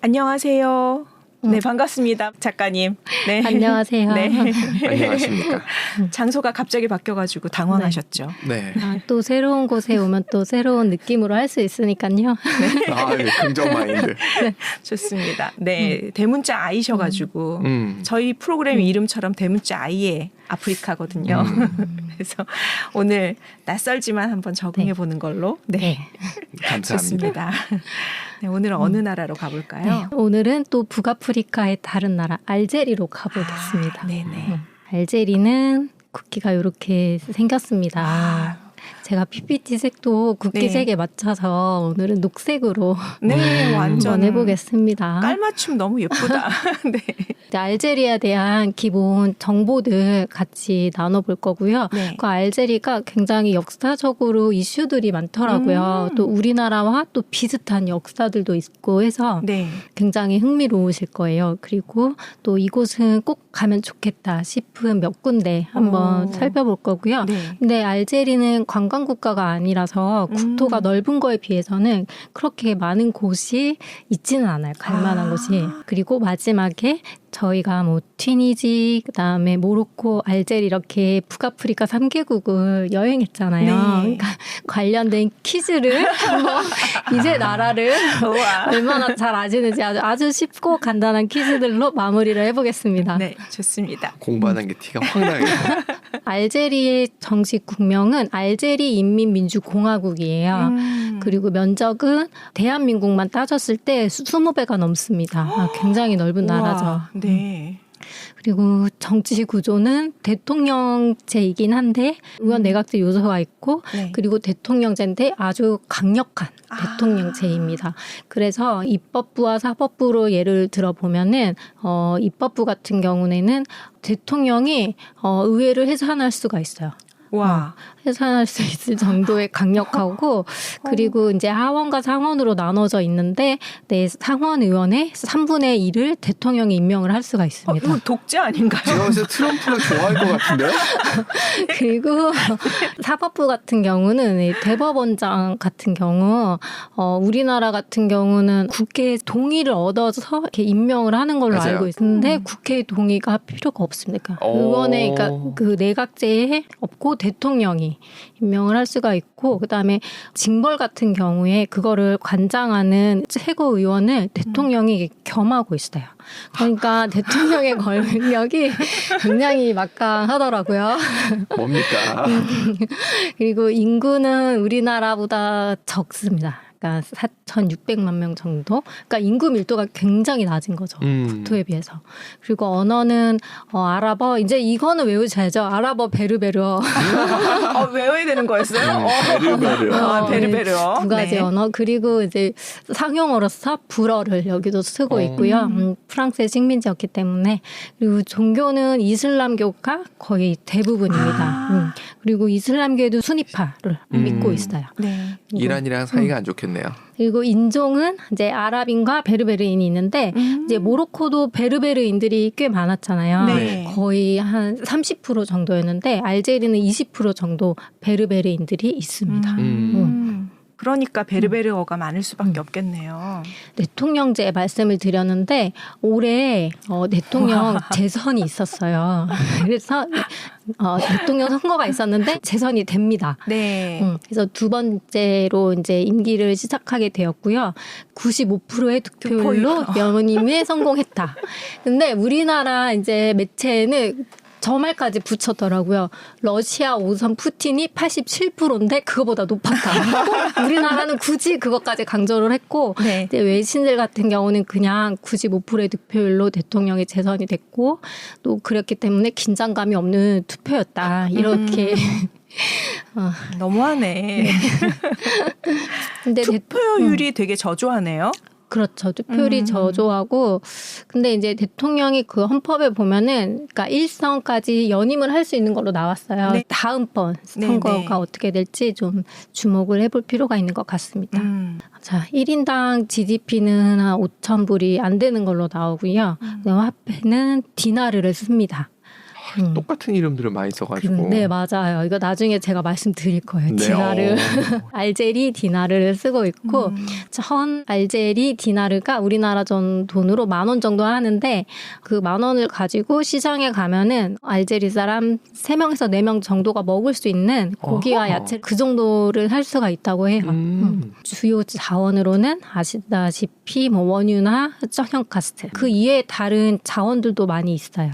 안녕하세요. 네, 반갑습니다. 작가님. 네. 안녕하세요. 네. 안녕하십니까. 장소가 갑자기 바뀌어가지고 당황하셨죠. 네. 또 새로운 곳에 오면 또 새로운 느낌으로 할 수 있으니까요. 아, 네. 긍정 마인드. 좋습니다. 네, 대문자 아이셔가지고 저희 프로그램 음. 이름처럼 대문자 아이의 아프리카거든요. 그래서 오늘 낯설지만 한번 적응해 보는 걸로. 네, 감사합니다. 좋습니다. 네, 오늘은 어느 나라로 가볼까요? 네, 오늘은 또 북아프리카의 다른 나라 알제리로 가보겠습니다. 네네. 알제리는 국기가 이렇게 생겼습니다. 제가 PPT 색도 국기색에 맞춰서 오늘은 녹색으로 네, 완전 한번 해보겠습니다. 깔맞춤 너무 예쁘다. 네. 알제리에 대한 기본 정보들 같이 나눠볼 거고요. 네. 그 알제리가 굉장히 역사적으로 이슈들이 많더라고요. 또 우리나라와 또 비슷한 역사들도 있고 해서 네. 굉장히 흥미로우실 거예요. 그리고 또 이곳은 꼭 가면 좋겠다 싶은 몇 군데 한번 살펴볼 거고요. 네. 근데 알제리는 관광 국가가 아니라서 국토가 넓은 거에 비해서는 그렇게 많은 곳이 있지는 않아요. 갈 만한 곳이. 그리고 마지막에 저희가 뭐 튀니지, 그다음에 모로코, 알제리 이렇게 북아프리카 3개국을 여행했잖아요. 네. 그러니까 관련된 퀴즈를 한번 이제 나라를 우와. 얼마나 잘 아시는지 아주 쉽고 간단한 퀴즈들로 마무리를 해보겠습니다. 네, 좋습니다. 공부하는 게 티가 확 나겠네. 알제리의 정식 국명은 알제리 인민민주공화국이에요. 그리고 면적은 대한민국만 따졌을 때 20배가 넘습니다. 굉장히 넓은 우와. 나라죠. 네. 그리고 정치 구조는 대통령제이긴 한데 의원 내각제 요소가 있고 네. 그리고 대통령제인데 아주 강력한 대통령제입니다. 그래서 입법부와 사법부로 예를 들어보면은 입법부 같은 경우에는 대통령이 의회를 해산할 수가 있어요. 와. 해산할 수 있을 정도의 강력하고 그리고 이제 하원과 상원으로 나눠져 있는데 네, 상원 의원의 3분의 1을 대통령이 임명을 할 수가 있습니다. 이거 독재 아닌가요? 제가 봤을 때 트럼프를 좋아할 것 같은데? 그리고 사법부 같은 경우는 이 대법원장 같은 경우 우리나라 같은 경우는 국회의 동의를 얻어서 이렇게 임명을 하는 걸로 맞아요. 알고 있는데 국회의 동의가 필요가 없습니다. 그러니까 의원의 그러니까 그 내각제에 없고 대통령이 임명을 할 수가 있고 그다음에 징벌 같은 경우에 그거를 관장하는 최고의원을 대통령이 겸하고 있어요. 그러니까 대통령의 권력이 굉장히 막강하더라고요. 뭡니까? 그리고 인구는 우리나라보다 적습니다. 그러니까 4,600만 명 정도. 그러니까 인구 밀도가 굉장히 낮은 거죠. 국토에 비해서. 그리고 언어는 아랍어. 이제 이거는 외우셔야죠. 아랍어 베르베르어. 외워야 되는 거였어요? 베르베르. 베르베르어. 두 가지 네. 언어. 그리고 이제 상용어로서 불어를 여기도 쓰고 있고요. 프랑스의 식민지였기 때문에. 그리고 종교는 이슬람교가 거의 대부분입니다. 그리고 이슬람교에도 수니파를 믿고 있어요. 네. 이란이랑 사이가 안 좋겠네요. 그리고 인종은 이제 아랍인과 베르베르인이 있는데 이제 모로코도 베르베르인들이 꽤 많았잖아요. 네. 거의 한 30% 정도였는데 알제리는 20% 정도 베르베르인들이 있습니다. 그러니까 베르베르어가 많을 수밖에 없겠네요. 대통령제 말씀을 드렸는데 올해 대통령 재선이 있었어요. 그래서 대통령 선거가 있었는데 재선이 됩니다. 네. 그래서 두 번째로 이제 임기를 시작하게 되었고요. 95%의 득표율로 연임에 성공했다. 근데 우리나라 이제 매체는 저 말까지 붙였더라고요. 러시아 우선 푸틴이 87%인데 그거보다 높았다. 우리나라는 굳이 그것까지 강조를 했고 네. 이제 외신들 같은 경우는 그냥 95%의 득표율로 대통령이 재선이 됐고 또 그랬기 때문에 긴장감이 없는 투표였다. 이렇게 너무하네. 근데 투표율이 되게 저조하네요. 그렇죠. 투표율이 저조하고 근데 이제 대통령이 그 헌법에 보면은 그러니까 일선까지 연임을 할 수 있는 걸로 나왔어요. 네. 다음번 선거가 네. 어떻게 될지 좀 주목을 해볼 필요가 있는 것 같습니다. 자, 1인당 GDP는 한 5,000불이 안 되는 걸로 나오고요. 화폐는 디나르를 씁니다. 똑같은 이름들을 많이 써가지고. 네, 맞아요. 이거 나중에 제가 말씀드릴 거예요. 디나르. 알제리 디나르를 쓰고 있고 전 알제리 디나르가 우리나라 돈으로 10,000원 정도 하는데 그 10,000원을 가지고 시장에 가면은 알제리 사람 3명에서 4명 정도가 먹을 수 있는 고기와 야채 그 정도를 할 수가 있다고 해요. 주요 자원으로는 아시다시피 뭐 원유나 천연가스 그 이외에 다른 자원들도 많이 있어요.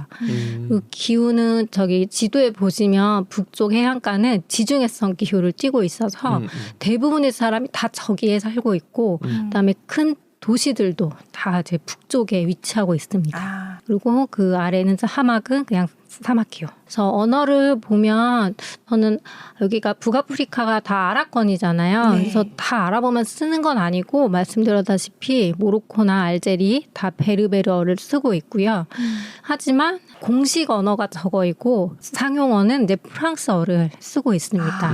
그 기후는 저기 지도에 보시면 북쪽 해안가는 지중해성 기후를 띠고 있어서 대부분의 사람이 다 저기에 살고 있고 그다음에 큰 도시들도 다 이제 북쪽에 위치하고 있습니다. 그리고 그 아래는 사막은 그냥 사막이요. 그래서 언어를 보면 저는 여기가 북아프리카가 다 아랍권이잖아요. 네. 그래서 다 아랍어만 쓰는 건 아니고 말씀드렸다시피 모로코나 알제리 다 베르베르어를 쓰고 있고요. 하지만 공식 언어가 저거이고 상용어는 이제 프랑스어를 쓰고 있습니다.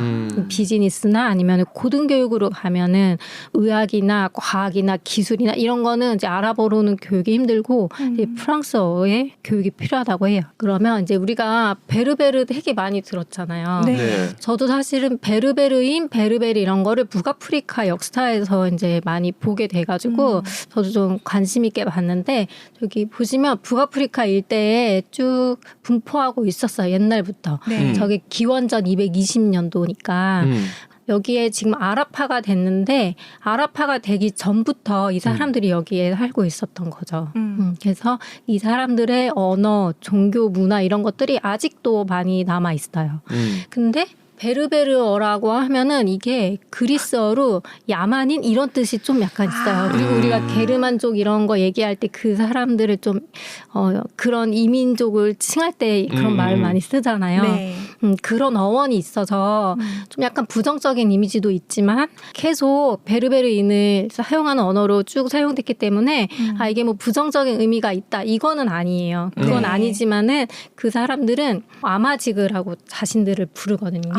비즈니스나 아니면 고등교육으로 가면은 의학이나 과학이나 기술이나 이런 거는 이제 아랍어로는 교육이 힘들고 이제 프랑스어의 교육이 필요하다고 해요. 그러면 이제 우리가 베르베르 되게 많이 들었잖아요. 네. 네. 저도 사실은 베르베르인 베르베르 이런 거를 북아프리카 역사에서 이제 많이 보게 돼가지고 저도 좀 관심 있게 봤는데 저기 보시면 북아프리카 일대에 쭉 분포하고 있었어요. 옛날부터. 네. 저게 기원전 220년도니까 여기에 지금 아랍화가 됐는데 아랍화가 되기 전부터 이 사람들이 여기에 살고 있었던 거죠. 그래서 이 사람들의 언어, 종교, 문화 이런 것들이 아직도 많이 남아 있어요. 근데 베르베르어라고 하면은 이게 그리스어로 야만인 이런 뜻이 좀 약간 있어요. 그리고 우리가 게르만족 이런 거 얘기할 때 그 사람들을 좀 그런 이민족을 칭할 때 그런 말을 많이 쓰잖아요. 네. 그런 어원이 있어서 좀 약간 부정적인 이미지도 있지만 계속 베르베르인을 사용하는 언어로 쭉 사용됐기 때문에 아 이게 뭐 부정적인 의미가 있다 이거는 아니에요. 그건 네. 아니지만은 그 사람들은 아마지그라고 자신들을 부르거든요.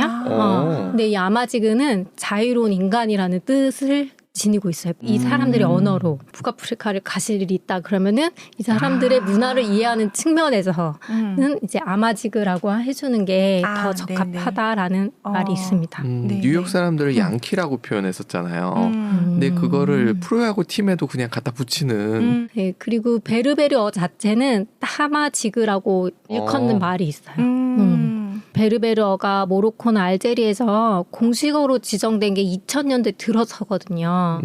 근데 이 아마지그는 자유로운 인간이라는 뜻을 지니고 있어요. 이 사람들의 언어로 북아프리카를 가실 일이 있다 그러면은 이 사람들의 문화를 이해하는 측면에서는 이제 아마지그라고 해주는 게 더 적합하다라는 말이 있습니다. 뉴욕 사람들을 양키라고 표현했었잖아요. 근데 그거를 프로야구 팀에도 그냥 갖다 붙이는. 네, 그리고 베르베르어 자체는 타마지그라고 일컫는 말이 있어요. 베르베르어가 모로코나 알제리에서 공식어로 지정된 게 2000년대 들어서거든요.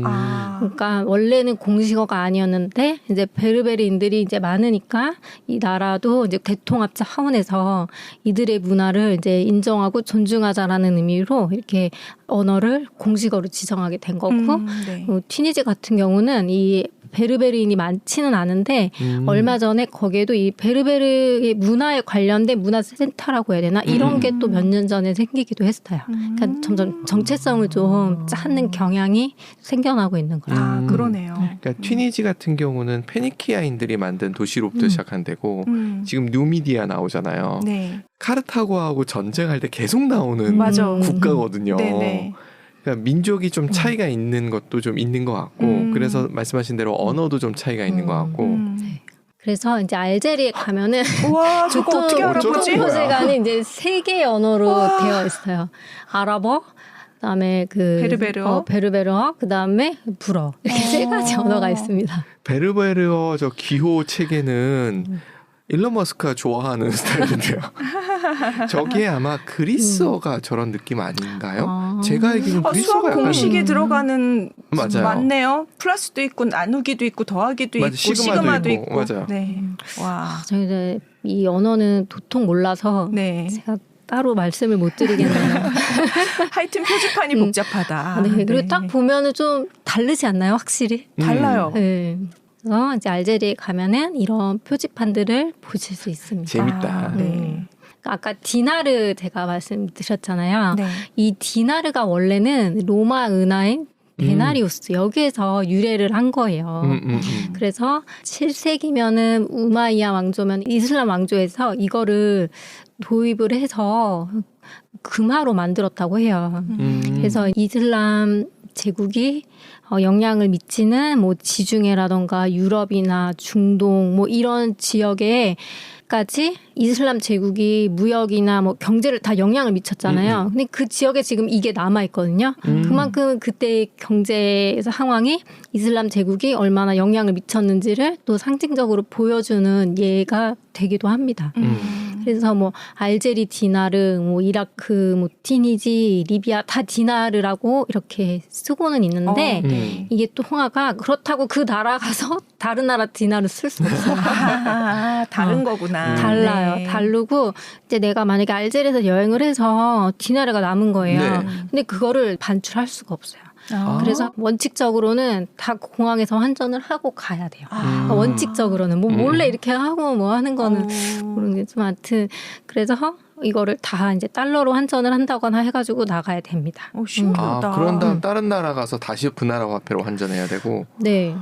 그러니까 원래는 공식어가 아니었는데 이제 베르베르인들이 이제 많으니까 이 나라도 이제 대통합 차원에서 이들의 문화를 이제 인정하고 존중하자라는 의미로 이렇게 언어를 공식어로 지정하게 된 거고 네. 튀니지 같은 경우는 이 베르베르인이 많지는 않은데 얼마 전에 거기에도 이 베르베르의 문화에 관련된 문화센터라고 해야 되나 이런 게 또 몇 년 전에 생기기도 했어요. 그러니까 점점 정체성을 좀 찾는 경향이 생겨나고 있는 거예요. 그러네요. 그러니까 튀니지 같은 경우는 페니키아인들이 만든 도시로부터 시작한 데고 지금 뉴미디아 나오잖아요. 네. 카르타고하고 전쟁할 때 계속 나오는 맞아. 국가거든요. 네네. 그러니까 민족이 좀 차이가 있는 것도 좀 있는 것 같고 그래서 말씀하신 대로 언어도 좀 차이가 있는 것 같고 그래서 이제 알제리에 가면은 와 저거 어떻게 알아보지? 표시관이 이제 3개의 언어로 되어 있어요. 아랍어, 그다음에 그 베르베르어, 베르베르어, 그다음에 불어 이렇게 3가지 언어가 있습니다. 베르베르어 저 기호 체계는 일론 머스크가 좋아하는 스타일인데요. 저게 아마 그리스어가 저런 느낌 아닌가요? 제가 알기로는 그리스어가 수학 약간 공식에 들어가는 맞아요. 맞네요. 플러스도 있고 나누기도 있고 더하기도 맞아, 있고 시그마도 있고. 맞아요. 네. 와. 저희 이제 이 언어는 도통 몰라서 네. 제가 따로 말씀을 못 드리겠네요. 하여튼 표지판이 복잡하다. 네, 그리고 딱 보면은 좀 다르지 않나요, 확실히? 달라요. 네. 그래서 이제 알제리에 가면은 이런 표지판들을 보실 수 있습니다. 재밌다. 네. 아까 디나르 제가 말씀드렸잖아요. 네. 이 디나르가 원래는 로마 은하인 데나리우스 여기에서 유래를 한 거예요. 그래서 7세기면은 우마이야 왕조면 이슬람 왕조에서 이거를 도입을 해서 금화로 만들었다고 해요. 그래서 이슬람 제국이 영향을 미치는 뭐 지중해라던가 유럽이나 중동 뭐 이런 지역에까지 이슬람 제국이 무역이나 뭐 경제를 다 영향을 미쳤잖아요. 근데 그 지역에 지금 이게 남아 있거든요. 그만큼 그때의 경제 상황이 이슬람 제국이 얼마나 영향을 미쳤는지를 또 상징적으로 보여주는 예가 되기도 합니다. 그래서 뭐 알제리 디나르, 뭐 이라크, 뭐 티니지, 리비아 다 디나르라고 이렇게 쓰고는 있는데 이게 또 통화가 그렇다고 그 나라 가서 다른 나라 디나르 쓸 수 없어요. 다른 거구나. 달라요. 네. 다르고 이제 내가 만약에 알제리에서 여행을 해서 디나르가 남은 거예요. 네. 근데 그거를 반출할 수가 없어요. 아. 그래서 원칙적으로는 다 공항에서 환전을 하고 가야 돼요. 그러니까 원칙적으로는 뭐 몰래 이렇게 하고 뭐 하는 거는 모르겠지만 하여튼 그래서 이거를 다 이제 달러로 환전을 한다거나 해가지고 나가야 됩니다. 신기하다. 그런 다음 다른 나라 가서 다시 그 나라 화폐로 환전해야 되고. 네.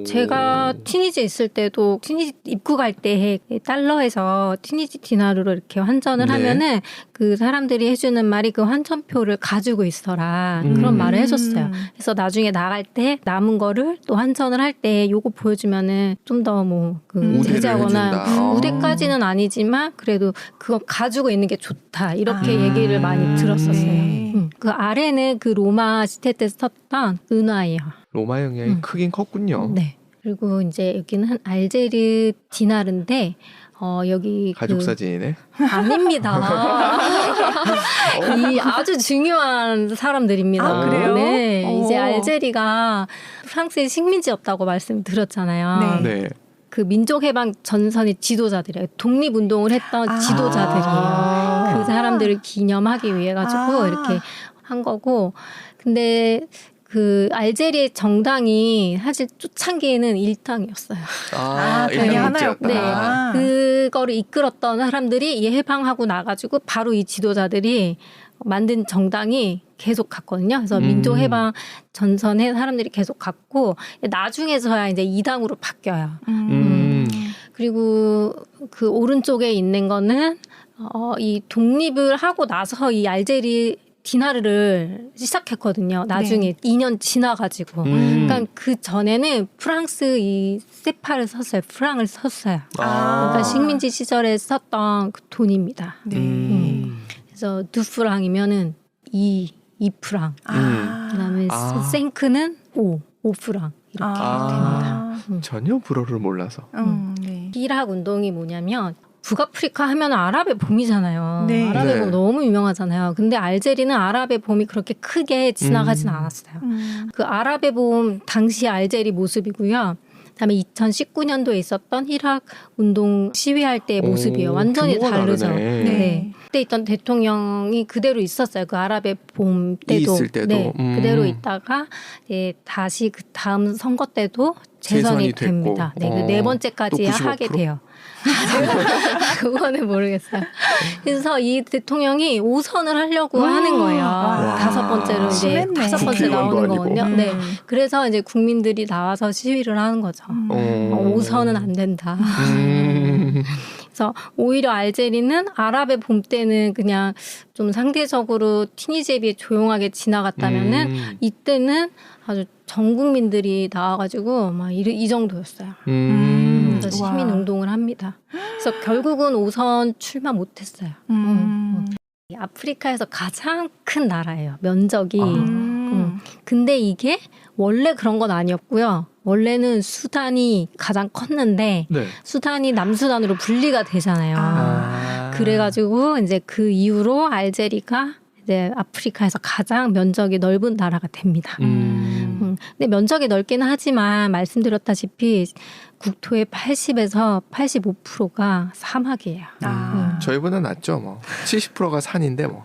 제가 티니지 있을 때도 티니지 입국할 때 달러에서 티니지 디나르로 이렇게 환전을 네. 하면은 그 사람들이 해주는 말이 그 환전표를 가지고 있어라 그런 말을 해줬어요. 그래서 나중에 나갈 때 남은 거를 또 환전을 할 때 요거 보여주면은 좀 더 뭐 그 제재하거나 우대까지는 아니지만 그래도 그거 가지고 있는 게 좋다 이렇게 얘기를 많이 들었었어요. 네. 그 아래는 그 로마 시대 때 썼던 은화예요. 로마 영향이 크긴 컸군요. 네. 그리고 이제 여기는 알제리 디나르인데 여기 가족 사진이네. 아닙니다. 이 아주 중요한 사람들입니다. 아, 그래요? 네. 이제 알제리가 프랑스의 식민지였다고 말씀드렸잖아요. 네. 네. 그 민족해방 전선의 지도자들이에요. 독립운동을 했던 지도자들이에요. 그 사람들을 기념하기 위해 가지고 이렇게 한 거고. 근데 그 알제리의 정당이 사실 초창기에는 일당이었어요. 그냥 하나였구나. 네, 그거를 이끌었던 사람들이 이 해방하고 나가지고 바로 이 지도자들이 만든 정당이 계속 갔거든요. 그래서 민족해방 전선에 사람들이 계속 갔고 나중에서야 이제 2당으로 바뀌어요. 그리고 그 오른쪽에 있는 거는 이 독립을 하고 나서 이 알제리 디나르를 시작했거든요. 나중에 2년 지나가지고. 그러니까 그 전에는 프랑스 이 세파를 썼어요. 프랑을 썼어요. 그러니까 식민지 시절에 썼던 그 돈입니다. 네. 그래서 두 프랑이면은 2프랑. 그다음에 생크는 5프랑 이렇게 됩니다. 전혀 불어를 몰라서. 네. 이락 운동이 뭐냐면 북아프리카 하면 아랍의 봄이잖아요. 네. 아랍의 봄 네. 너무 유명하잖아요. 근데 알제리는 아랍의 봄이 그렇게 크게 지나가진 않았어요. 그 아랍의 봄 당시 알제리 모습이고요. 그다음에 2019년도에 있었던 이락 운동 시위할 때의 모습이에요. 완전히 다르죠. 네. 그때 있던 대통령이 그대로 있었어요. 그 아랍의 봄 때도. 있을 때도. 네. 그대로 있다가 다시 그 다음 선거 때도 재선이 됩니다. 네. 그 네 번째까지 하게 돼요. 그거는 모르겠어요. 그래서 이 대통령이 5선을 하려고 하는 거예요. 다섯 번째로 이제 다섯 번째 나오는 거거든요. 네. 그래서 이제 국민들이 나와서 시위를 하는 거죠. 5선은 안 된다. 그래서 오히려 알제리는 아랍의 봄 때는 그냥 좀 상대적으로 티니지에 비해 조용하게 지나갔다면은 이때는 아주 전 국민들이 나와가지고 막 이 정도였어요. 그래서 시민 운동을 합니다. 그래서 결국은 5선 출마 못했어요. 아프리카에서 가장 큰 나라예요. 면적이. 근데 이게 원래 그런 건 아니었고요. 원래는 수단이 가장 컸는데 수단이 남수단으로 분리가 되잖아요. 그래가지고 이제 그 이후로 알제리가 이제 아프리카에서 가장 면적이 넓은 나라가 됩니다. 근데 면적이 넓기는 하지만 말씀드렸다시피 국토의 80에서 85%가 사막이에요. 저희보다 낫죠. 뭐 70%가 산인데 뭐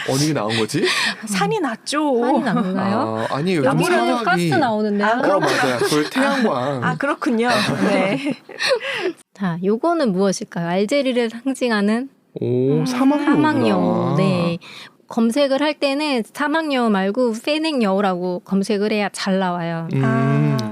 어디 나온 거지? 산이 낫죠. 산이 낫나요? 아니 요즘 여기는 사막이 가스 나오는데요. 맞아요. 그걸 태양광. 그렇군요. 네. 자, 요거는 무엇일까요? 알제리를 상징하는 사막용. 네. 검색을 할 때는 사막여우 말고 페넥여우라고 검색을 해야 잘 나와요.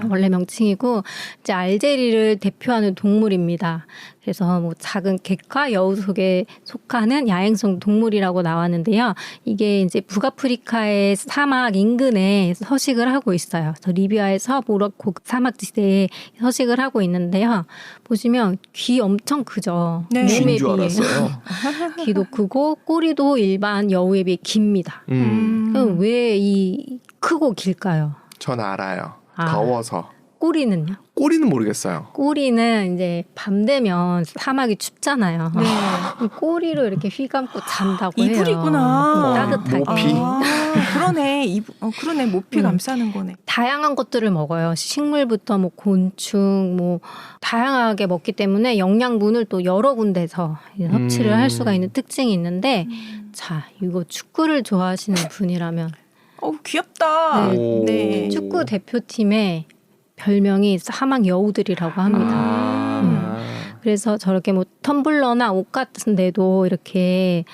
원래 명칭이고 이제 알제리를 대표하는 동물입니다. 그래서 뭐 작은 객과 여우 속에 속하는 야행성 동물이라고 나왔는데요. 이게 이제 북아프리카의 사막 인근에 서식을 하고 있어요. 그래서 리비아에서 모로코 사막지대에 서식을 하고 있는데요. 보시면 귀 엄청 크죠. 네. 몸에 줄 비해. 알았어요. 귀도 크고 꼬리도 일반 여우에 비해 깁니다. 그럼 왜 이 크고 길까요? 전 알아요. 더워서. 꼬리는요? 꼬리는 모르겠어요. 꼬리는 이제 밤 되면 사막이 춥잖아요. 네. 이 꼬리로 이렇게 휘감고 잔다고 해요. 이불이구나. 따뜻하게. 모피. 그러네. 그러네. 모피 감싸는 거네. 다양한 것들을 먹어요. 식물부터 뭐 곤충, 뭐 다양하게 먹기 때문에 영양분을 또 여러 군데서 섭취를 할 수가 있는 특징이 있는데, 자, 이거 축구를 좋아하시는 분이라면 귀엽다. 네. 네. 축구 대표팀의 별명이 사막 여우들이라고 합니다. 그래서 저렇게 뭐 텀블러나 옷 같은 데도 이렇게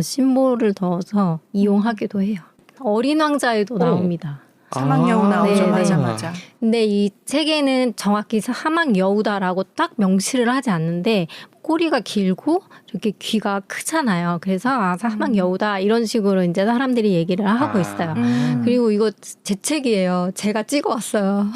심볼을 넣어서 이용하기도 해요. 어린 왕자에도 나옵니다. 사막여우 나오죠. 네, 맞아. 근데 이 책에는 정확히 사막여우다라고 딱 명시를 하지 않는데 꼬리가 길고 이렇게 귀가 크잖아요. 그래서 사막여우다 이런 식으로 이제 사람들이 얘기를 하고 있어요. 그리고 이거 제 책이에요. 제가 찍어왔어요.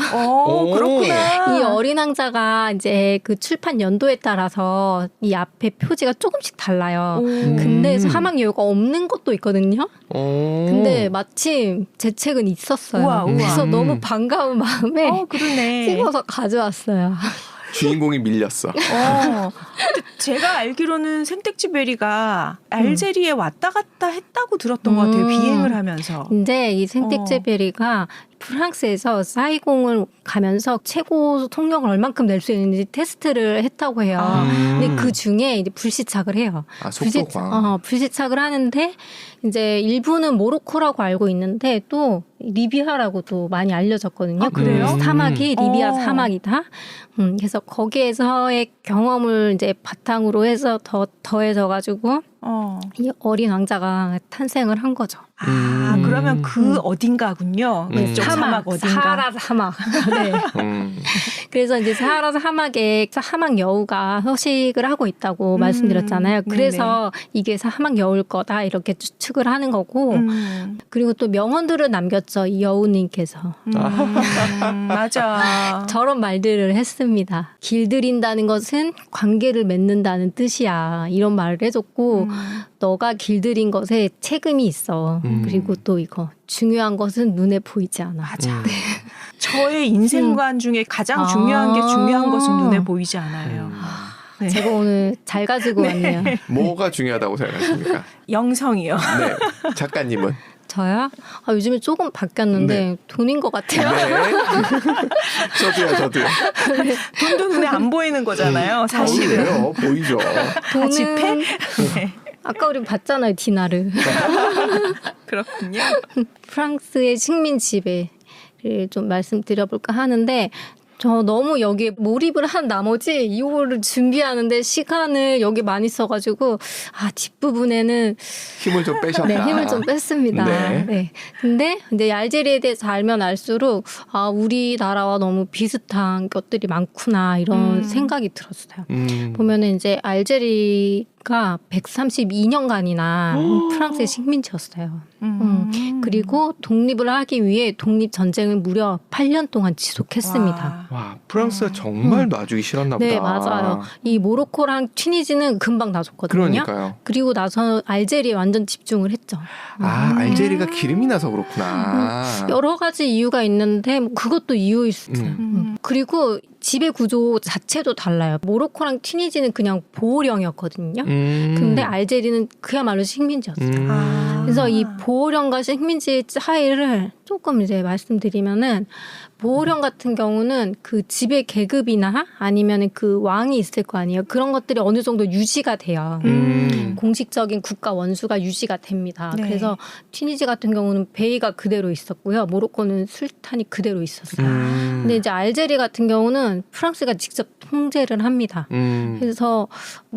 그렇구나. 이 어린 왕자가 이제 그 출판 연도에 따라서 이 앞에 표지가 조금씩 달라요. 근데 사막여우가 없는 것도 있거든요. 근데 마침 제 책은 있었어요. 우와. 그래서 너무 반가운 마음에 그러네. 찍어서 가져왔어요. 주인공이 밀렸어. 근데 제가 알기로는 생택지 베리가 알제리에 왔다 갔다 했다고 들었던 것 같아요. 비행을 하면서. 이제 이 생텍제베리가 프랑스에서 사이공을 가면서 최고 속력을 얼만큼 낼 수 있는지 테스트를 했다고 해요. 근데 그 중에 이제 불시착을 해요. 속도가. 불시착을 하는데 이제 일부는 모로코라고 알고 있는데 또 리비아라고도 많이 알려졌거든요. 그래요? 사막이 리비아 사막이다. 그래서 거기에서의 경험을 이제 바탕으로 해서 더해져 가지고 이 어린 왕자가 탄생을 한 거죠. 그러면 그 어딘가군요. 사막 어딘가. 사하라 사막. 네. 그래서 이제 사하라 사막에 사막 여우가 서식을 하고 있다고 말씀드렸잖아요. 그래서 이게 사막 여우일 거다 이렇게 추측을 하는 거고. 그리고 또 명언들을 남겼죠. 이 여우님께서. 맞아. 저런 말들을 했습니다. 길들인다는 것은 관계를 맺는다는 뜻이야. 이런 말을 해줬고 너가 길들인 것에 책임이 있어. 그리고 또 이거 중요한 것은 눈에 보이지 않아. 맞아. 저의 인생관 중에 가장 중요한 게 중요한 것은 눈에 보이지 않아요. 네. 제가 오늘 잘 가지고 왔네요. 뭐가 중요하다고 생각하십니까? 영성이요. 네. 작가님은? 저요? 요즘에 조금 바뀌었는데 돈인 것 같아요. 네. 저도요. 돈도 눈에 안 보이는 거잖아요. 사실은. 그래요. 보이죠. 돈은 지폐? 네. 아까 우리 봤잖아요. 디나르. 그렇군요. 프랑스의 식민 지배를 좀 말씀드려볼까 하는데 저 너무 여기에 몰입을 한 나머지 이거를 준비하는데 시간을 여기 많이 써가지고 뒷부분에는 힘을 좀 빼셨다. 네, 힘을 좀 뺐습니다. 네. 네. 근데 이제 알제리에 대해서 알면 알수록 우리나라와 너무 비슷한 것들이 많구나 이런 생각이 들었어요. 보면은 이제 알제리가 132년간이나 프랑스의 식민지였어요. 그리고 독립을 하기 위해 독립전쟁을 무려 8년 동안 지속했습니다. 와, 프랑스가 정말 놔주기 싫었나 보다. 네, 맞아요. 이 모로코랑 튀니지는 금방 놔줬거든요. 그러니까요. 그리고 나서 알제리에 완전 집중을 했죠. 알제리가 기름이 나서 그렇구나. 여러 가지 이유가 있는데 그것도 이유일 수 있어요. 그리고 지배 구조 자체도 달라요. 모로코랑 튀니지는 그냥 보호령이었거든요. 근데 알제리는 그야말로 식민지였어요. 그래서 이 보호령과 식민지의 차이를 조금 이제 말씀드리면은 보호령 같은 경우는 그 집의 계급이나 아니면 그 왕이 있을 거 아니에요. 그런 것들이 어느 정도 유지가 돼요. 공식적인 국가 원수가 유지가 됩니다. 네. 그래서 튀니지 같은 경우는 베이가 그대로 있었고요. 모로코는 술탄이 그대로 있었어요. 근데 이제 알제리 같은 경우는 프랑스가 직접 통제를 합니다. 그래서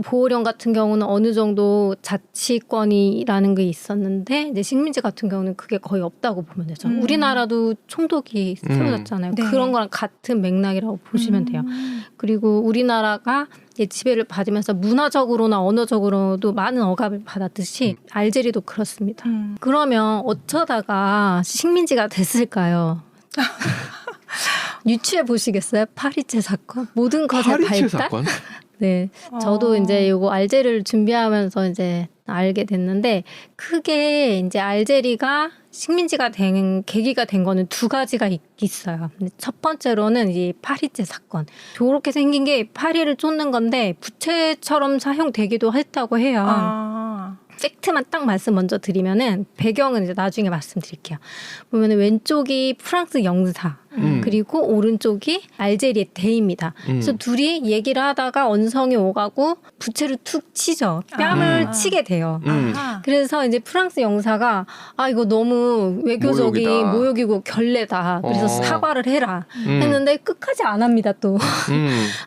보호령 같은 경우는 어느 정도 자치권이라는 게 있었는데 이제 식민지 같은 경우는 그게 거의 없다고 보면 되죠. 우리나라도 총독이 세워졌잖아요. 네. 그런 거랑 같은 맥락이라고 보시면 돼요. 그리고 우리나라가 이제 지배를 받으면서 문화적으로나 언어적으로도 많은 억압을 받았듯이 알제리도 그렇습니다. 그러면 어쩌다가 식민지가 됐을까요? 유추해 보시겠어요? 파리제 사건? 모든 것의 파리제 발달? 사건? 네. 저도 이제 요거 알제리를 준비하면서 이제 알게 됐는데 크게 이제 알제리가 식민지가 된 계기가 된 거는 두 가지가 있어요. 첫 번째로는 이 파리제 사건. 저렇게 생긴 게 파리를 쫓는 건데 부채처럼 사용되기도 했다고 해요. 팩트만 딱 말씀 먼저 드리면은 배경은 이제 나중에 말씀드릴게요. 보면은 왼쪽이 프랑스 영사 그리고 오른쪽이 알제리의 대입니다. 그래서 둘이 얘기를 하다가 언성이 오가고 부채를 툭 치죠. 뺨을 치게 돼요. 그래서 이제 프랑스 영사가 이거 너무 외교적인 모욕이고 결례다. 그래서 사과를 해라 했는데 끝까지 안 합니다. 또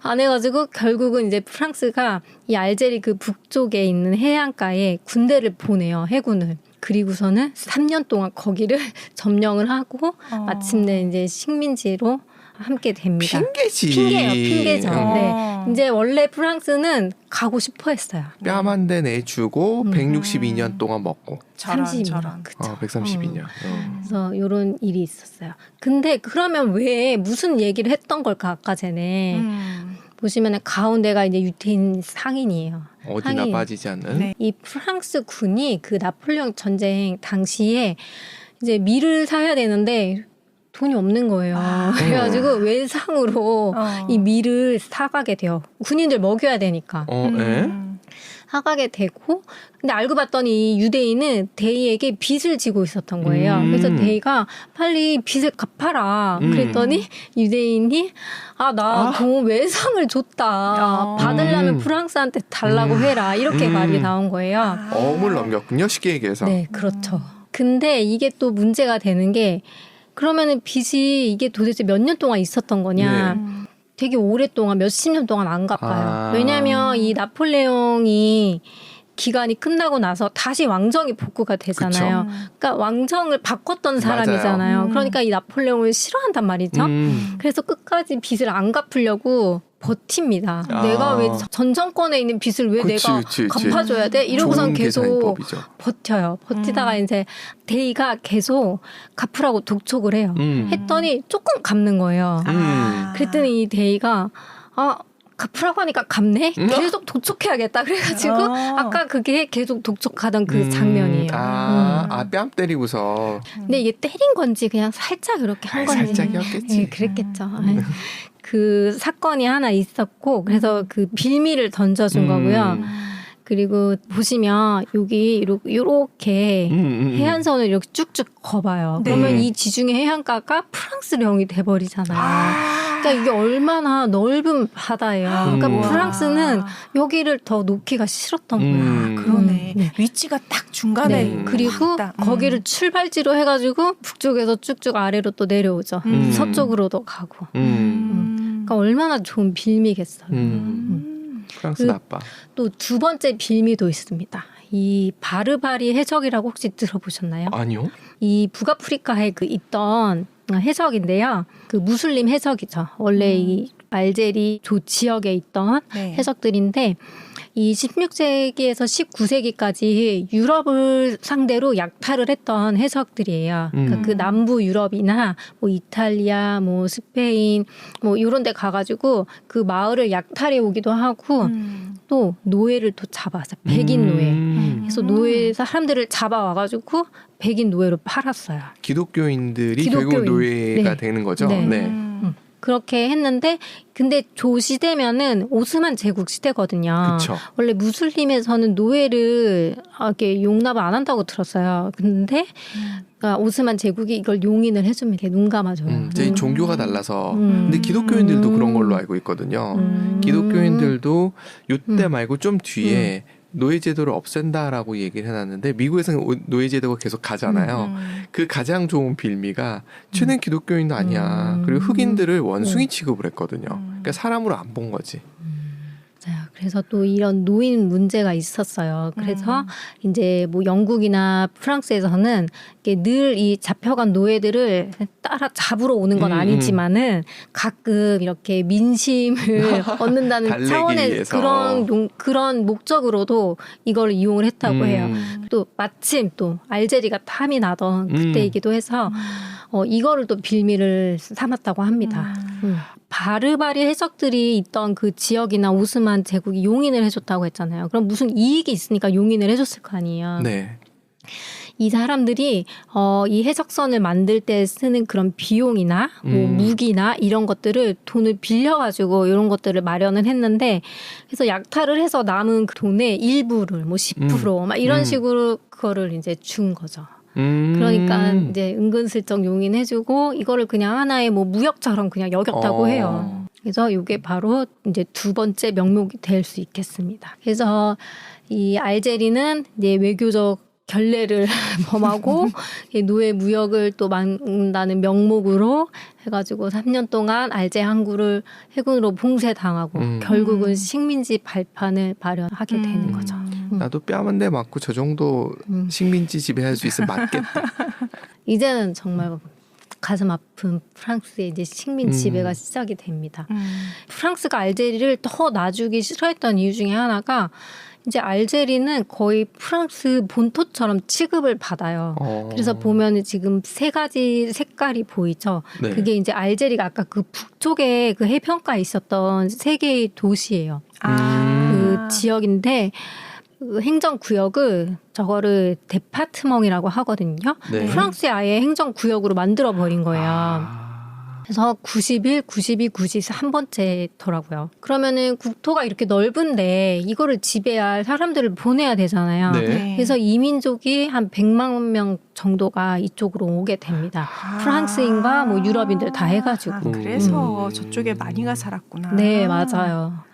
안 해가지고 결국은 이제 프랑스가 이 알제리 그 북쪽에 있는 해안가에 군대를 보내요. 해군을. 그리고서는 3년 동안 거기를 점령을 하고 마침내 이제 식민지로 함께 됩니다. 핑계지. 핑계죠. 네. 이제 원래 프랑스는 가고 싶어 했어요. 뺨 한 대 내주고 162년 동안 먹고. 30년. 그쵸. 132년. 그래서 이런 일이 있었어요. 근데 그러면 왜 무슨 얘기를 했던 걸까 아까 전에. 보시면 가운데가 이제 유태인 상인이에요. 어디나 상인. 빠지지 않는. 네. 이 프랑스 군이 그 나폴레옹 전쟁 당시에 이제 밀을 사야 되는데 돈이 없는 거예요. 그래가지고 외상으로 이 밀을 사가게 돼요. 군인들 먹여야 되니까. 사가게 되고 근데 알고 봤더니 이 유대인은 데이에게 빚을 지고 있었던 거예요. 그래서 데이가 빨리 빚을 갚아라. 그랬더니 유대인이 나 돈 외상을 줬다. 받으려면 프랑스한테 달라고 해라. 이렇게 말이 나온 거예요. 어음을 넘겼군요. 쉽게 얘기해서. 네, 그렇죠. 근데 이게 또 문제가 되는 게 그러면은 빚이 이게 도대체 몇 년 동안 있었던 거냐. 네. 되게 오랫동안 몇십 년 동안 안 갚아요. 왜냐하면 이 나폴레옹이 기간이 끝나고 나서 다시 왕정이 복구가 되잖아요. 그러니까 왕정을 바꿨던 사람이잖아요. 그러니까 이 나폴레옹을 싫어한단 말이죠. 그래서 끝까지 빚을 안 갚으려고 버팁니다. 내가 왜 전 정권에 있는 빚을 왜 내가 갚아줘야 돼? 이러고선 계속 버텨요. 버티다가 이제 데이가 계속 갚으라고 독촉을 해요. 했더니 조금 갚는 거예요. 그랬더니 이 데이가 갚으라고 하니까 갚네? 계속 독촉해야겠다. 그래가지고 아까 그게 계속 독촉하던 그 장면이에요. 뺨 때리고서. 근데 이게 때린 건지 그냥 살짝 이렇게 한 건지. 살짝이었겠지. 네, 그랬겠죠. 그 사건이 하나 있었고 그래서 그 빌미를 던져준 거고요. 그리고 보시면 여기 이렇게 해안선을 이렇게 쭉쭉 거봐요. 그러면 이 지중해 해안가가 프랑스령이 돼버리잖아요. 그러니까 이게 얼마나 넓은 바다예요. 그러니까 프랑스는 여기를 더 놓기가 싫었던 거야. 그러네. 위치가 딱 중간에. 그리고 거기를 출발지로 해가지고 북쪽에서 쭉쭉 아래로 또 내려오죠. 서쪽으로도 가고. 그러니까 얼마나 좋은 빌미겠어요. 프랑스 나빠. 또 두 번째 빌미도 있습니다. 이 바르바리 해적이라고 혹시 들어보셨나요? 아니요. 이 북아프리카에 있던 해적인데요. 그 무슬림 해적이죠. 원래 이 알제리 조 지역에 있던 해적들인데 이 16세기에서 19세기까지 유럽을 상대로 약탈을 했던 해적들이에요. 그러니까 그 남부 유럽이나 뭐 이탈리아, 뭐 스페인, 뭐 이런 데 가가지고 그 마을을 약탈해 오기도 하고 또 노예를 또 잡았어요. 백인 노예. 그래서 노예 사람들을 잡아와가지고 백인 노예로 팔았어요. 기독교인들이 결국 노예가 되는 거죠. 그렇게 했는데 근데 조 시대면은 오스만 제국 시대거든요. 그쵸. 원래 무슬림에서는 노예를 이렇게 용납을 안 한다고 들었어요. 근데 오스만 제국이 이걸 용인을 해줍니다. 눈 감아줘요. 이제 종교가 달라서. 근데 기독교인들도 그런 걸로 알고 있거든요. 기독교인들도 요때 말고 좀 뒤에 노예제도를 없앤다라고 얘기를 해놨는데 미국에서는 노예제도가 계속 가잖아요. 그 가장 좋은 빌미가 쟤는 기독교인도 아니야. 그리고 흑인들을 원숭이 취급을 했거든요. 그러니까 사람으로 안 본 거지. 그래서 또 이런 노인 문제가 있었어요. 그래서 이제 뭐 영국이나 프랑스에서는 늘 이 잡혀간 노예들을 따라 잡으러 오는 건 아니지만은 가끔 이렇게 민심을 얻는다는 차원의 위해서. 그런 목적으로도 이걸 이용을 했다고 해요. 또 마침 또 알제리가 탐이 나던 그때이기도 해서 이거를 또 빌미를 삼았다고 합니다. 바르바리 해적들이 있던 그 지역이나 오스만 제국이 용인을 해줬다고 했잖아요. 그럼 무슨 이익이 있으니까 용인을 해줬을 거 아니에요. 네. 이 사람들이 이 해적선을 만들 때 쓰는 그런 비용이나 뭐 무기나 이런 것들을 돈을 빌려가지고 이런 것들을 마련을 했는데 그래서 약탈을 해서 남은 그 돈의 일부를 뭐 10% 막 이런 식으로 그거를 이제 준 거죠. 그러니까 이제 은근슬쩍 용인해주고 이거를 그냥 하나의 뭐 무역처럼 그냥 여겼다고 해요. 그래서 이게 바로 이제 두 번째 명목이 될 수 있겠습니다. 그래서 이 알제리는 이제 외교적 결례를 범하고 노예 무역을 또 막는다는 명목으로 해가지고 3년 동안 알제 항구를 해군으로 봉쇄당하고 결국은 식민지 발판을 마련하게 되는 거죠. 나도 뺨 한 대 맞고 저 정도 식민지 지배할 수 있으면 맞겠다. 이제는 정말 가슴 아픈 프랑스의 이제 식민 지배가 시작이 됩니다. 프랑스가 알제리를 더 놔주기 싫어했던 이유 중에 하나가 이제 알제리는 거의 프랑스 본토처럼 취급을 받아요. 그래서 보면 지금 세 가지 색깔이 보이죠. 네. 그게 이제 알제리가 아까 그 북쪽에 그 해변가에 있었던 세 개의 도시예요. 그 지역인데 그 행정구역을 저거를 데파트멍이라고 하거든요. 네. 프랑스의 아예 행정구역으로 만들어버린 거예요. 그래서 91, 92, 93 한 번째더라고요. 그러면은 국토가 이렇게 넓은데 이거를 지배할 사람들을 보내야 되잖아요. 네. 그래서 이민족이 한 100만 명 정도가 이쪽으로 오게 됩니다. 프랑스인과 뭐 유럽인들 다 해가지고. 그래서 저쪽에 많이가 살았구나. 네, 맞아요.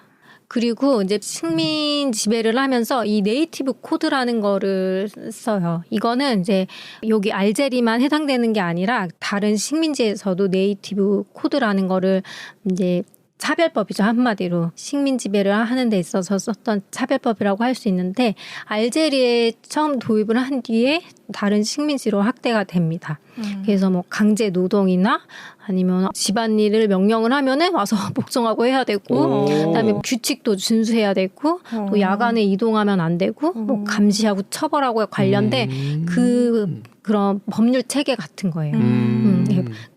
그리고 이제 식민 지배를 하면서 이 네이티브 코드라는 거를 써요. 이거는 이제 여기 알제리만 해당되는 게 아니라 다른 식민지에서도 네이티브 코드라는 거를 이제 차별법이죠. 한마디로 식민 지배를 하는 데 있어서 썼던 차별법이라고 할 수 있는데 알제리에 처음 도입을 한 뒤에 다른 식민지로 확대가 됩니다. 그래서 뭐 강제 노동이나 아니면 집안일을 명령을 하면은 와서 복종하고 해야 되고 그다음에 규칙도 준수해야 되고 또 야간에 이동하면 안 되고 뭐 감시하고 처벌하고 관련된 그런 법률 체계 같은 거예요.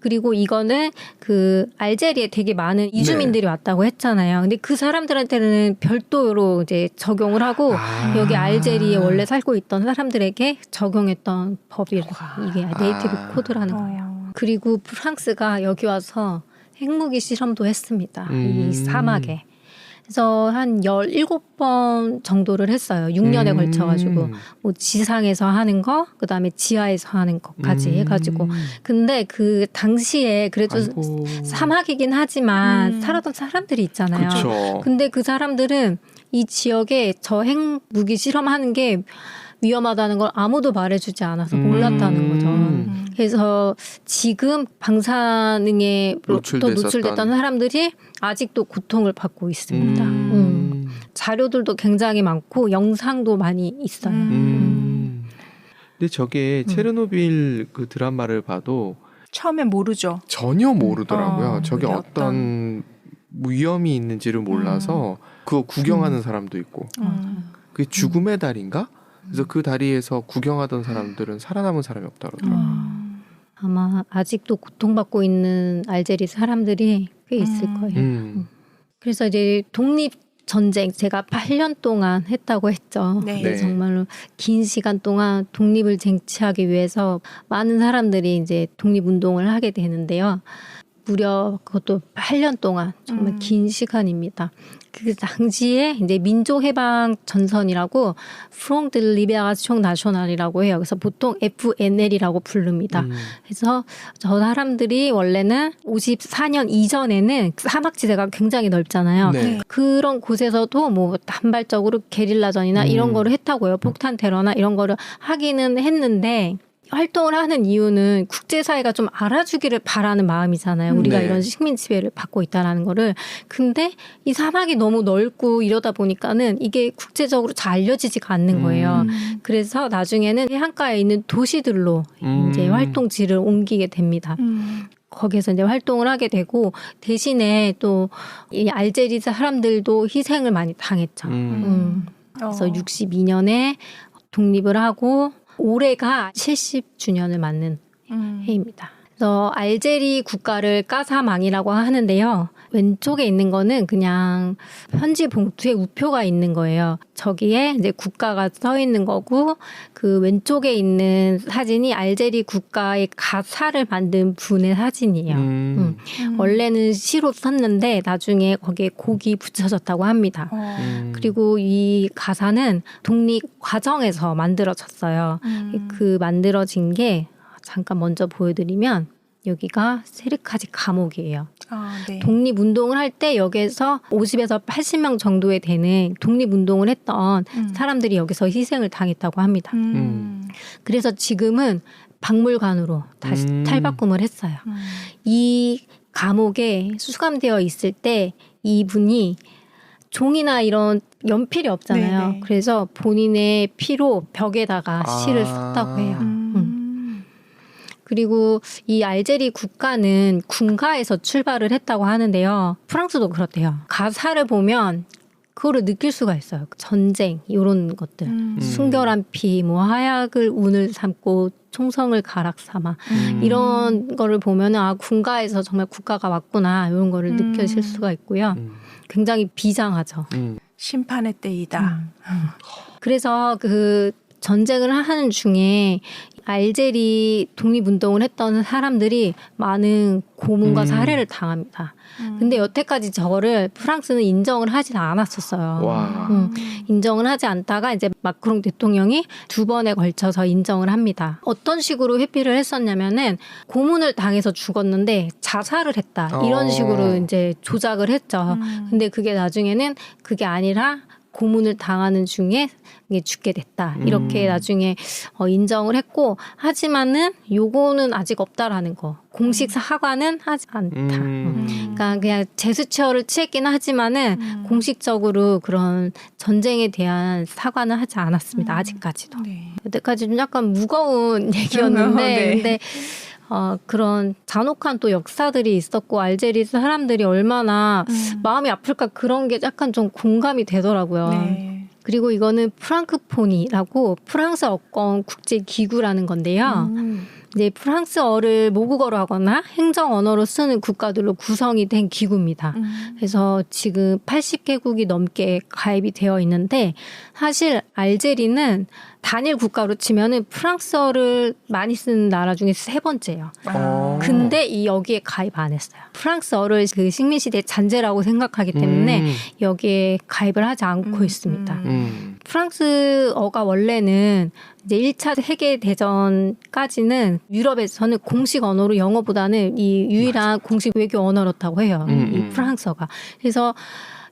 그리고 이거는 그 알제리에 되게 많은 이주민들이 왔다고 했잖아요. 근데 그 사람들한테는 별도로 이제 적용을 하고 여기 알제리에 원래 살고 있던 사람들에게 적용했던 법이 이게 네이티브 코드라는 거예요. 그리고 프랑스가 여기 와서 핵무기 실험도 했습니다. 이 사막에. 그래서 한 17번 정도를 했어요. 6년에 걸쳐가지고. 뭐 지상에서 하는 거, 그 다음에 지하에서 하는 것까지 해가지고. 근데 그 당시에 그래도 사막이긴 하지만 살았던 사람들이 있잖아요. 그쵸. 근데 그 사람들은 이 지역에 저 핵무기 실험하는 게 위험하다는 걸 아무도 말해주지 않아서 몰랐다는 거죠. 그래서 지금 방사능에 또 노출됐던 사람들이 아직도 고통을 받고 있습니다. 자료들도 굉장히 많고 영상도 많이 있어요. 근데 저게 체르노빌 그 드라마를 봐도 처음엔 모르죠. 전혀 모르더라고요. 저게 그게 어떤 위험이 있는지를 몰라서 그거 구경하는 사람도 있고 그게 죽음의 달인가? 그래서 그 다리에서 구경하던 사람들은 살아남은 사람이 없다 그러더라고요. 아마 아직도 고통받고 있는 알제리 사람들이 꽤 있을 거예요. 그래서 이제 독립전쟁 제가 8년 동안 했다고 했죠. 네. 정말로 긴 시간 동안 독립을 쟁취하기 위해서 많은 사람들이 이제 독립운동을 하게 되는데요. 무려 그것도 8년 동안 정말 긴 시간입니다. 그 당시에 이제 민족해방 전선이라고 Front de Libération National이라고 해요. 그래서 보통 FNL이라고 부릅니다. 그래서 저 사람들이 원래는 54년 이전에는 사막지대가 굉장히 넓잖아요. 네. 그런 곳에서도 뭐 단발적으로 게릴라전이나 이런 거를 했다고 해요. 폭탄 테러나 이런 거를 하기는 했는데 활동을 하는 이유는 국제사회가 좀 알아주기를 바라는 마음이잖아요. 우리가 네. 이런 식민 지배를 받고 있다는 거를. 근데 이 사막이 너무 넓고 이러다 보니까는 이게 국제적으로 잘 알려지지가 않는 거예요. 그래서 나중에는 해안가에 있는 도시들로 이제 활동지를 옮기게 됩니다. 거기서 이제 활동을 하게 되고 대신에 또 이 알제리 사람들도 희생을 많이 당했죠. 그래서 62년에 독립을 하고 올해가 70주년을 맞는 해입니다. 그래서 알제리 국가를 까사망이라고 하는데요. 왼쪽에 있는 거는 그냥 편지 봉투에 우표가 있는 거예요. 저기에 이제 국가가 써 있는 거고 그 왼쪽에 있는 사진이 알제리 국가의 가사를 만든 분의 사진이에요. 원래는 시로 썼는데 나중에 거기에 곡이 붙여졌다고 합니다. 그리고 이 가사는 독립 과정에서 만들어졌어요. 그 만들어진 게 잠깐 먼저 보여드리면 여기가 세르카지 감옥이에요. 네. 독립운동을 할 때 여기에서 50에서 80명 정도에 되는 독립운동을 했던 사람들이 여기서 희생을 당했다고 합니다. 그래서 지금은 박물관으로 다시 탈바꿈을 했어요. 이 감옥에 수감되어 있을 때 이분이 종이나 이런 연필이 없잖아요. 네네. 그래서 본인의 피로 벽에다가 시를 썼다고 해요. 그리고 이 알제리 국가는 군가에서 출발을 했다고 하는데요. 프랑스도 그렇대요. 가사를 보면 그거를 느낄 수가 있어요. 전쟁 이런 것들. 순결한 피, 뭐 하약을 운을 삼고 총성을 가락 삼아 이런 거를 보면은 아 군가에서 정말 국가가 왔구나 이런 거를 느껴질 수가 있고요. 굉장히 비장하죠. 심판의 때이다. 그래서 그 전쟁을 하는 중에 알제리 독립운동을 했던 사람들이 많은 고문과 살해를 당합니다. 근데 여태까지 저거를 프랑스는 인정을 하진 않았었어요. 와. 인정을 하지 않다가 이제 마크롱 대통령이 2번에 걸쳐서 인정을 합니다. 어떤 식으로 회피를 했었냐면은 고문을 당해서 죽었는데 자살을 했다. 이런 식으로 이제 조작을 했죠. 근데 그게 나중에는 그게 아니라 고문을 당하는 중에 죽게 됐다. 이렇게 나중에 인정을 했고 하지만은 요거는 아직 없다라는 거. 공식 사과는 하지 않다. 그러니까 그냥 제스처를 취했긴 하지만은 공식적으로 그런 전쟁에 대한 사과는 하지 않았습니다. 아직까지도. 네. 여태까지 좀 약간 무거운 얘기였는데 네. 근데 그런 잔혹한 또 역사들이 있었고 알제리 사람들이 얼마나 마음이 아플까 그런 게 약간 좀 공감이 되더라고요. 네. 그리고 이거는 프랑크폰이라고 프랑스 어권 국제기구라는 건데요. 이제 프랑스어를 모국어로 하거나 행정 언어로 쓰는 국가들로 구성이 된 기구입니다. 그래서 지금 80개국이 넘게 가입이 되어 있는데 사실 알제리는 단일 국가로 치면은 프랑스어를 많이 쓰는 나라 중에 3번째예요. 근데 이 여기에 가입 안 했어요. 프랑스어를 그 식민시대 잔재라고 생각하기 때문에 여기에 가입을 하지 않고 있습니다. 프랑스어가 원래는 이제 1차 세계대전까지는 유럽에서는 공식 언어로 영어보다는 이 유일한 공식 외교 언어였다고 해요. 이 프랑스어가. 그래서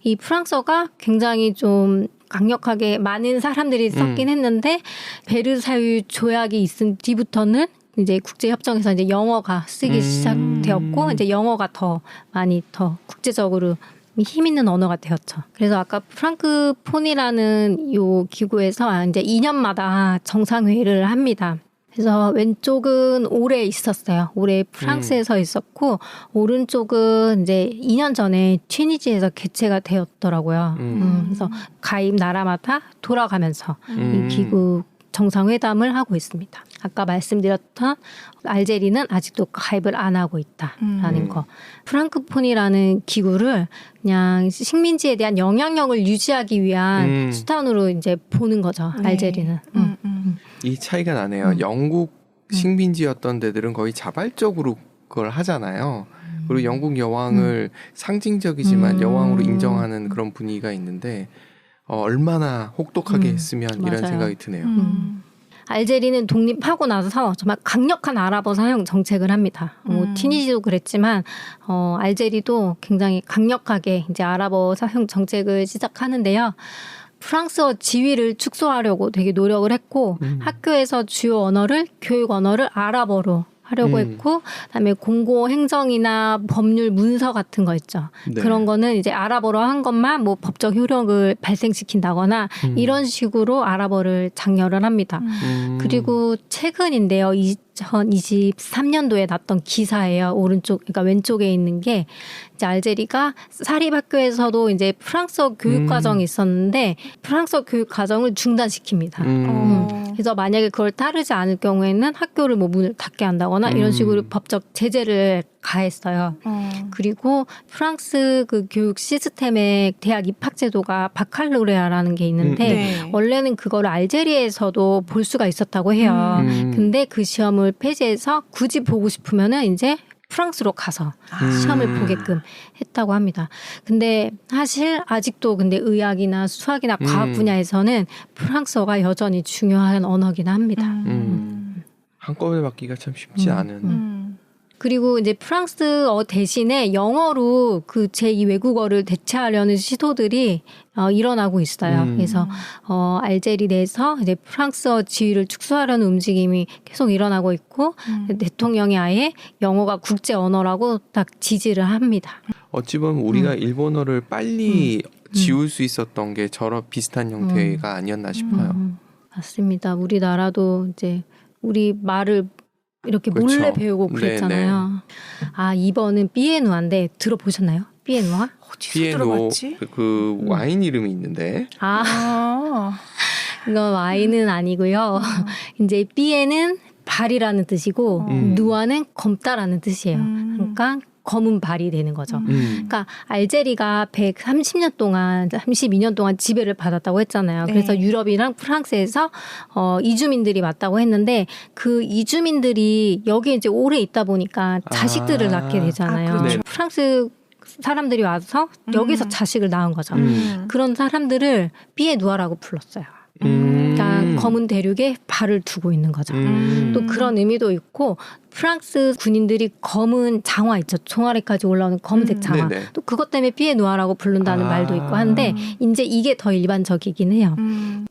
이 프랑스어가 굉장히 좀 강력하게 많은 사람들이 썼긴 했는데 베르사유 조약이 있은 뒤부터는 이제 국제협정에서 이제 영어가 쓰기 시작되었고 이제 영어가 더 많이 더 국제적으로 힘 있는 언어가 되었죠. 그래서 아까 프랑크폰이라는 요 기구에서 이제 2년마다 정상회의를 합니다. 그래서 왼쪽은 올해 있었어요. 올해 프랑스에서 있었고 오른쪽은 이제 2년 전에 튀니지에서 개최가 되었더라고요. 그래서 가입 나라마다 돌아가면서 이 기구 정상회담을 하고 있습니다. 아까 말씀드렸던 알제리는 아직도 가입을 안 하고 있다라는 거. 프랑크폰이라는 기구를 그냥 식민지에 대한 영향력을 유지하기 위한 수단으로 이제 보는 거죠. 알제리는. 이 차이가 나네요. 영국 식민지였던 데들은 거의 자발적으로 그걸 하잖아요. 그리고 영국 여왕을 상징적이지만 여왕으로 인정하는 그런 분위기가 있는데 얼마나 혹독하게 했으면 이런 맞아요. 생각이 드네요. 알제리는 독립하고 나서 정말 강력한 아랍어 사용 정책을 합니다. 튀니지도 그랬지만 알제리도 굉장히 강력하게 이제 아랍어 사용 정책을 시작하는데요. 프랑스어 지위를 축소하려고 되게 노력을 했고 학교에서 주요 언어를 교육 언어를 아랍어로 하려고 했고 그다음에 공고 행정이나 법률 문서 같은 거 있죠. 네. 그런 거는 이제 아랍어로 한 것만 뭐 법적 효력을 발생시킨다거나 이런 식으로 아랍어를 장려를 합니다. 그리고 최근인데요. 2023년도에 났던 기사예요. 오른쪽, 그러니까 왼쪽에 있는 게 이제 알제리가 사립학교에서도 이제 프랑스어 교육 과정이 있었는데 프랑스어 교육 과정을 중단시킵니다. 그래서 만약에 그걸 따르지 않을 경우에는 학교를 뭐 문을 닫게 한다거나 이런 식으로 법적 제재를 가했어요. 그리고 프랑스 그 교육 시스템의 대학 입학 제도가 바칼로레아라는 게 있는데 네. 원래는 그걸 알제리에서도 볼 수가 있었다고 해요. 근데 그 시험을 폐지해서 굳이 보고 싶으면은 이제 프랑스로 가서 시험을 보게끔 했다고 합니다. 근데 사실 아직도 근데 의학이나 수학이나 과학 분야에서는 프랑스어가 여전히 중요한 언어긴 합니다. 한꺼번에 받기가 참 쉽지 않은. 그리고 이제 프랑스어 대신에 영어로 그 제2 외국어를 대체하려는 시도들이 일어나고 있어요. 그래서 알제리 내에서 이제 프랑스어 지위를 축소하려는 움직임이 계속 일어나고 있고 대통령이 아예 영어가 국제 언어라고 딱 지지를 합니다. 어찌 보면 우리가 일본어를 빨리 지울 수 있었던 게 저런 비슷한 형태가 아니었나 싶어요. 맞습니다. 우리나라도 이제 우리 말을 이렇게 몰래 그렇죠. 배우고 그랬잖아요. 아, 2번은 삐에누아인데 들어보셨나요? 삐에누아? 어디서 들어봤지? 그 와인 이름이 있는데. 이건 와인은 아니고요. 이제 삐에는 발이라는 뜻이고 누아는 검다라는 뜻이에요. 그러니까 검은 발이 되는 거죠. 그러니까 알제리가 130년 동안, 32년 동안 지배를 받았다고 했잖아요. 네. 그래서 유럽이랑 프랑스에서 이주민들이 왔다고 했는데 그 이주민들이 여기에 이제 오래 있다 보니까 자식들을 낳게 되잖아요. 그렇죠. 프랑스 사람들이 와서 여기서 자식을 낳은 거죠. 그런 사람들을 삐에누아라고 불렀어요. 그러니까 검은 대륙에 발을 두고 있는 거죠. 또 그런 의미도 있고 프랑스 군인들이 검은 장화 있죠. 종아리까지 올라오는 검은색 장화. 네네. 또 그것 때문에 삐에누아라고 부른다는 말도 있고 한데 이제 이게 더 일반적이긴 해요.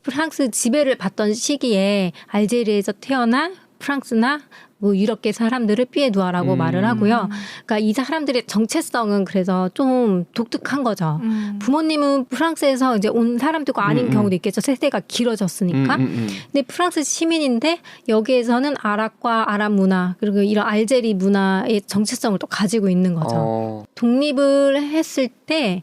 프랑스 지배를 받던 시기에 알제리에서 태어난 프랑스나 뭐 유럽계 사람들을 삐에누아라고 말을 하고요. 그러니까 이 사람들의 정체성은 그래서 좀 독특한 거죠. 부모님은 프랑스에서 이제 온 사람들과 아닌 경우도 있겠죠. 세대가 길어졌으니까. 근데 프랑스 시민인데 여기에서는 아랍과 아랍 문화 그리고 이런 알제리 문화의 정체성을 또 가지고 있는 거죠. 독립을 했을 때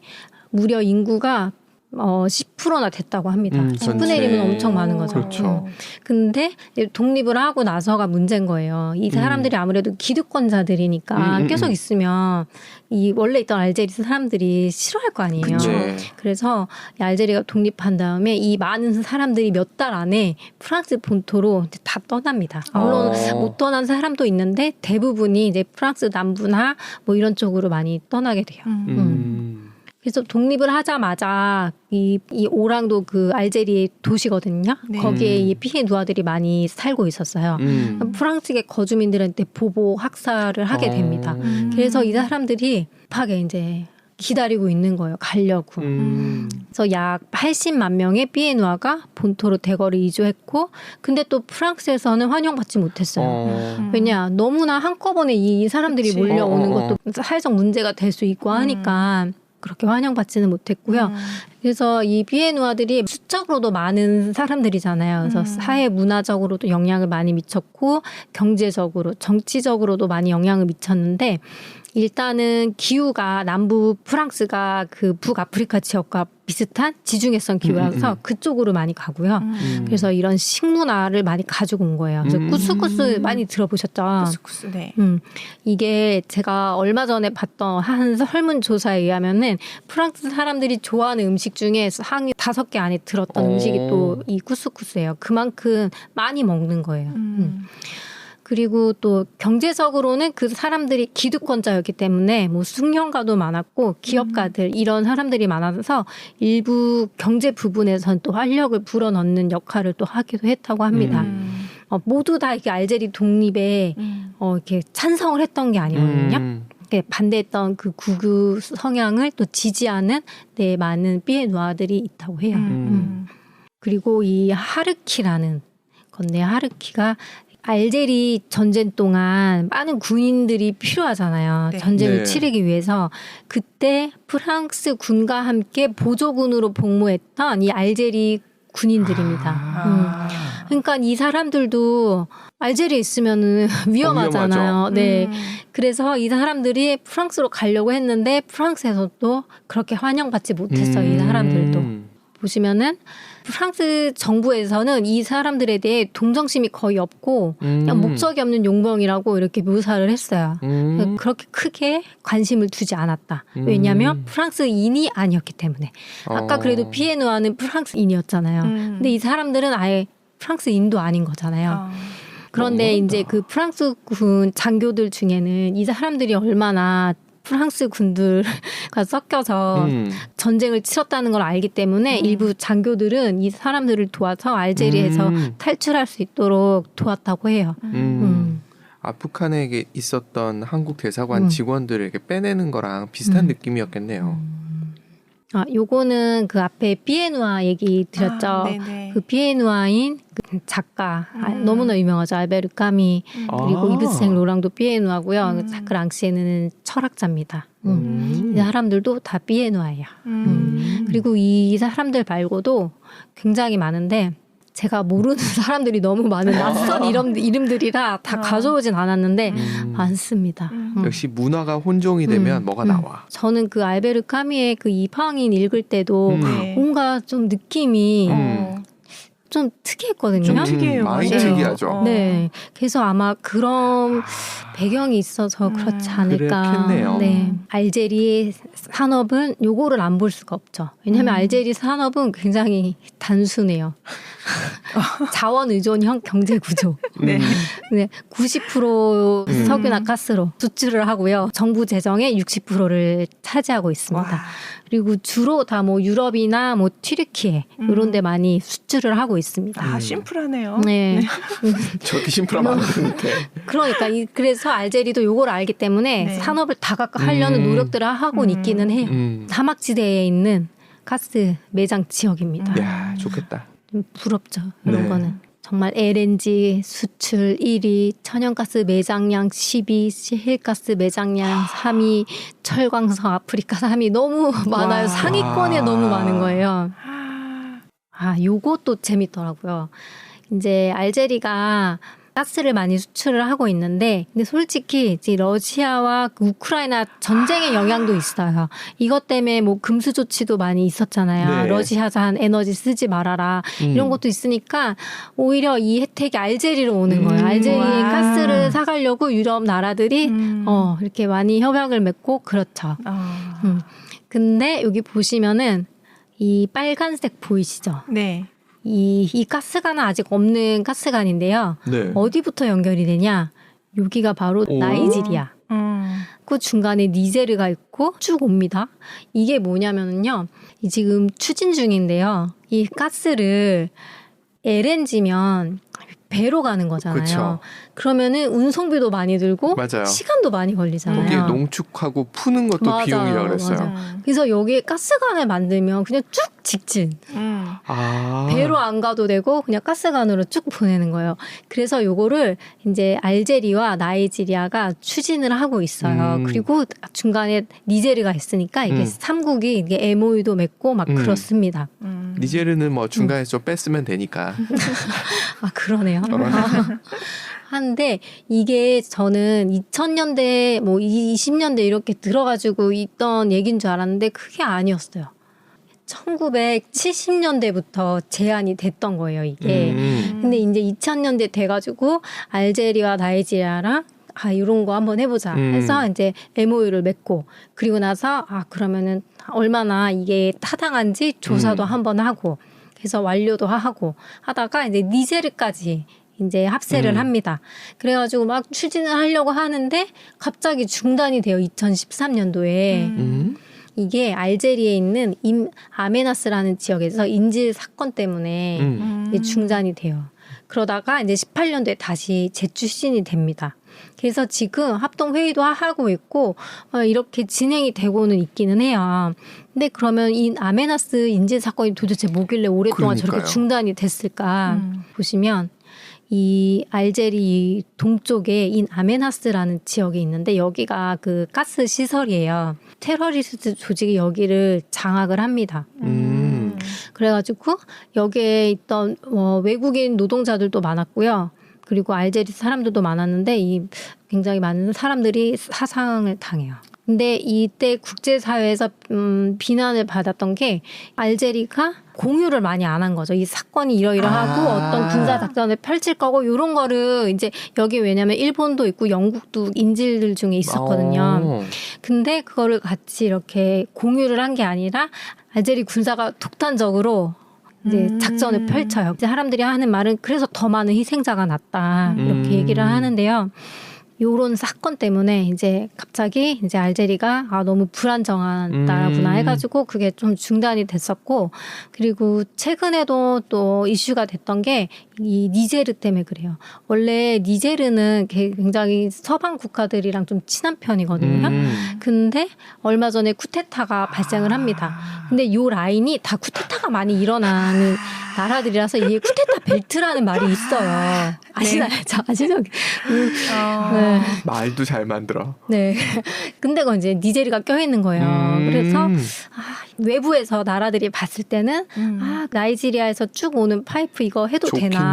무려 인구가 10%나 됐다고 합니다. 10분의 1이면 엄청 많은 거죠. 그렇죠. 근데 독립을 하고 나서가 문제인 거예요. 이 사람들이 아무래도 기득권자들이니까 계속 있으면 이 원래 있던 알제리 사람들이 싫어할 거 아니에요. 네. 그래서 이 알제리가 독립한 다음에 이 많은 사람들이 몇 달 안에 프랑스 본토로 이제 다 떠납니다. 물론 못 떠난 사람도 있는데 대부분이 이제 프랑스 남부나 뭐 이런 쪽으로 많이 떠나게 돼요. 그래서 독립을 하자마자 이 오랑도 그 알제리의 도시거든요. 네. 거기에 이 삐에누아들이 많이 살고 있었어요. 프랑스계 거주민들한테 보복 학살을 하게 됩니다. 그래서 이 사람들이 급하게 이제 기다리고 있는 거예요. 가려고. 그래서 약 80만 명의 삐에누아가 본토로 대거를 이주했고 근데 또 프랑스에서는 환영받지 못했어요. 왜냐 너무나 한꺼번에 이 사람들이 그치. 몰려오는 것도 사회적 문제가 될 수 있고 하니까 그렇게 환영받지는 못했고요. 그래서 이 삐에누아들이 수적으로도 많은 사람들이잖아요. 그래서 사회 문화적으로도 영향을 많이 미쳤고 경제적으로 정치적으로도 많이 영향을 미쳤는데 일단은 기후가 남부 프랑스가 그 북아프리카 지역과 비슷한 지중해성 기후라서 그쪽으로 많이 가고요. 그래서 이런 식문화를 많이 가지고 온 거예요. 그래서 쿠스쿠스 많이 들어보셨죠? 쿠스쿠스, 네. 이게 제가 얼마 전에 봤던 한 설문조사에 의하면은 프랑스 사람들이 좋아하는 음식 중에 상위 5개 안에 들었던 음식이 또 이 쿠스쿠스예요. 그만큼 많이 먹는 거예요. 그리고 또 경제적으로는 그 사람들이 기득권자였기 때문에 뭐 숙련가도 많았고 기업가들 이런 사람들이 많아서 일부 경제 부분에선 또 활력을 불어넣는 역할을 또 하기도 했다고 합니다. 모두 다 이렇게 알제리 독립에 이렇게 찬성을 했던 게 아니거든요. 반대했던 그 구구 성향을 또 지지하는 많은 피에누아들이 있다고 해요. 그리고 이 하르키라는 건데 하르키가 알제리 전쟁 동안 많은 군인들이 필요하잖아요. 네. 전쟁을 네. 치르기 위해서. 그때 프랑스 군과 함께 보조군으로 복무했던 이 알제리 군인들입니다. 그러니까 이 사람들도 알제리에 있으면은 위험하잖아요. 네. 그래서 이 사람들이 프랑스로 가려고 했는데 프랑스에서도 그렇게 환영받지 못했어요. 이 사람들도. 보시면은 프랑스 정부에서는 이 사람들에 대해 동정심이 거의 없고 그냥 목적이 없는 용병이라고 이렇게 묘사를 했어요. 그렇게 크게 관심을 두지 않았다. 왜냐하면 프랑스인이 아니었기 때문에. 아까 그래도 피에누아는 프랑스인이었잖아요. 근데 이 사람들은 아예 프랑스인도 아닌 거잖아요. 그런데 이제 그 프랑스군 장교들 중에는 이 사람들이 얼마나 프랑스 군들과 섞여서 전쟁을 치렀다는 걸 알기 때문에 일부 장교들은 이 사람들을 도와서 알제리에서 탈출할 수 있도록 도왔다고 해요. 아프간에 있었던 한국 대사관 직원들에게 빼내는 거랑 비슷한 느낌이었겠네요. 요거는 그 앞에 피에누아 얘기 드렸죠. 그 피에누아인 그 작가 너무나 유명하죠. 알베르 까미 그리고 이브 생 로랑도 피에누아고요. 자크 랑시에는 철학자입니다. 이 사람들도 다 피에누아예요. 그리고 이 사람들 말고도 굉장히 많은데 제가 모르는 사람들이 너무 많은 낯선 이름들이라 다 가져오진 않았는데 많습니다. 역시 문화가 혼종이 되면 뭐가 나와. 저는 그 알베르 카미의 그 이방인 읽을 때도 뭔가 좀 느낌이 좀 특이했거든요. 좀 특이해요. 많이 맞아요. 특이하죠. 네, 그래서 아마 그런 배경이 있어서 그렇지 않을까. 그렇겠네요. 네, 알제리 산업은 요거를 안 볼 수가 없죠. 왜냐하면 알제리 산업은 굉장히 단순해요. 자원 의존형 경제 구조. 네. 네, 90% 석유나 가스로 수출을 하고요. 정부 재정의 60%를 차지하고 있습니다. 와. 그리고 주로 다 뭐 유럽이나 뭐 튀르키예 이런 데 많이 수출을 하고 있습니다. 아, 심플하네요. 네. 저렇게 심플하면 안 되는데. 그러니까 그래서 알제리도 요걸 알기 때문에 네. 산업을 다각화하려는 노력들을 하고 있기는 해요. 사막지대에 있는 가스 매장 지역입니다. 야, 좋겠다. 좀 부럽죠. 이런 네. 거는. 정말 LNG 수출 1위, 천연가스 매장량 10위, 시힐가스 매장량 3위, 철광석 아프리카 3위. 너무 많아요. 와. 상위권에 너무 많은 거예요. 요것도 재밌더라고요. 이제 알제리가 가스를 많이 수출을 하고 있는데 근데 솔직히 이제 러시아와 우크라이나 전쟁의 영향도 있어요. 이것 때문에 뭐 금수 조치도 많이 있었잖아요. 네. 러시아산 에너지 쓰지 말아라. 이런 것도 있으니까 오히려 이 혜택이 알제리로 오는 거예요. 알제리에 와. 가스를 사가려고 유럽 나라들이 이렇게 많이 협약을 맺고 그렇죠. 근데 여기 보시면은 이 빨간색 보이시죠? 네. 이 가스관은 아직 없는 가스관인데요. 네. 어디부터 연결이 되냐? 여기가 바로 나이지리아. 그 중간에 니제르가 있고 쭉 옵니다. 이게 뭐냐면요. 이 지금 추진 중인데요. 이 가스를 LNG면 배로 가는 거잖아요. 그쵸. 그러면은 운송비도 많이 들고 맞아요. 시간도 많이 걸리잖아요. 거기에 농축하고 푸는 것도 맞아요, 비용이라고 그랬어요. 맞아요. 그래서 여기에 가스관을 만들면 그냥 쭉 직진. 배로 안 가도 되고 그냥 가스관으로 쭉 보내는 거예요. 그래서 요거를 이제 알제리와 나이지리아가 추진을 하고 있어요. 그리고 중간에 니제르가 있으니까 이게 3국이 이게 MOU도 맺고 막 그렇습니다. 니제르는 뭐 중간에 좀 뺐으면 되니까. 그러네요. 한데 이게 저는 2000년대 뭐 20년대 이렇게 들어가지고 있던 얘기인 줄 알았는데 그게 아니었어요. 1970년대부터 제안이 됐던 거예요, 이게. 근데 이제 2000년대 돼가지고 알제리와 나이지리아랑 이런 거 한번 해보자 해서 이제 MOU를 맺고 그리고 나서 그러면은 얼마나 이게 타당한지 조사도 한번 하고 그래서 완료도 하고 하다가 이제 니제르까지 이제 합세를 합니다. 그래가지고 막 추진을 하려고 하는데 갑자기 중단이 돼요. 2013년도에. 이게 알제리에 있는 아메나스라는 지역에서 인질 사건 때문에 중단이 돼요. 그러다가 이제 18년도에 다시 재출신이 됩니다. 그래서 지금 합동회의도 하고 있고 이렇게 진행이 되고는 있기는 해요. 근데 그러면 이 아메나스 인질 사건이 도대체 뭐길래 오랫동안 그러니까요. 저렇게 중단이 됐을까 보시면 이 알제리 동쪽에 인 아메나스라는 지역이 있는데 여기가 그 가스 시설이에요. 테러리스트 조직이 여기를 장악을 합니다. 그래가지고 여기에 있던 외국인 노동자들도 많았고요. 그리고 알제리 사람들도 많았는데 이 굉장히 많은 사람들이 사상을 당해요. 근데 이때 국제사회에서 비난을 받았던 게 알제리가 공유를 많이 안 한 거죠. 이 사건이 이러이러하고 어떤 군사 작전을 펼칠 거고 이런 거를 이제 여기 왜냐면 일본도 있고 영국도 인질들 중에 있었거든요. 근데 그거를 같이 이렇게 공유를 한 게 아니라 알제리 군사가 독단적으로 이제 작전을 펼쳐요. 이제 사람들이 하는 말은 그래서 더 많은 희생자가 났다 이렇게 얘기를 하는데요. 요런 사건 때문에 이제 갑자기 이제 알제리가 너무 불안정한 나라구나 해가지고 그게 좀 중단이 됐었고 그리고 최근에도 또 이슈가 됐던 게 이 니제르 때문에 그래요. 원래 니제르는 굉장히 서방 국가들이랑 좀 친한 편이거든요. 근데 얼마 전에 쿠데타가 발생을 합니다. 근데 요 라인이 다 쿠데타가 많이 일어나는 나라들이라서 이게 쿠데타 벨트라는 말이 있어요. 아시나요? 아시죠? 네. 말도 잘 만들어. 네. 근데 그건 이제 니제르가 껴있는 거예요. 그래서 외부에서 나라들이 봤을 때는 나이지리아에서 쭉 오는 파이프 이거 해도 되나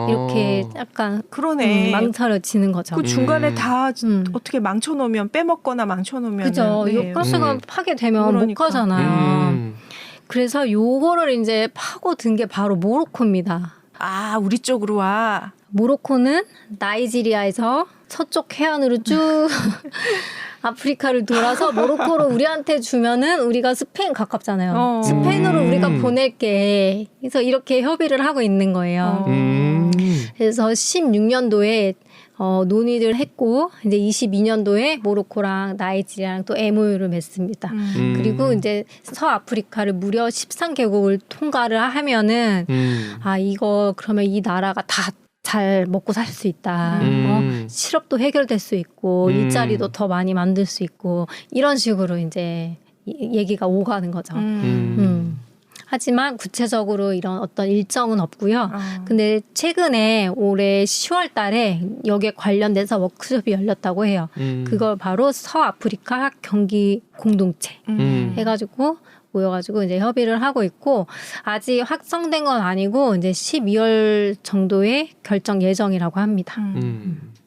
이렇게 약간 그러네. 망설여지는 거죠. 그 중간에 다 어떻게 망쳐놓으면 빼먹거나 망쳐놓으면 그죠. 이 가스가 파괴되면 그러니까. 못 가잖아요. 그래서 요거를 이제 파고든 게 바로 모로코입니다. 우리 쪽으로 와. 모로코는 나이지리아에서 서쪽 해안으로 쭉 아프리카를 돌아서 모로코로 우리한테 주면은 우리가 스페인 가깝잖아요. 스페인으로 우리가 보낼게. 그래서 이렇게 협의를 하고 있는 거예요. 그래서 16년도에 논의를 했고 이제 22년도에 모로코랑 나이지리아랑 또 MOU를 맺습니다. 그리고 이제 서아프리카를 무려 13개국을 통과를 하면은 이거 그러면 이 나라가 다 잘 먹고 살 수 있다. 실업도 해결될 수 있고 일자리도 더 많이 만들 수 있고 이런 식으로 이제 얘기가 오가는 거죠. 하지만 구체적으로 이런 어떤 일정은 없고요. 근데 최근에 올해 10월 달에 여기에 관련돼서 워크숍이 열렸다고 해요. 그걸 바로 서아프리카 경기 공동체 해가지고 모여가지고 이제 협의를 하고 있고 아직 확정된 건 아니고 이제 12월 정도에 결정 예정이라고 합니다.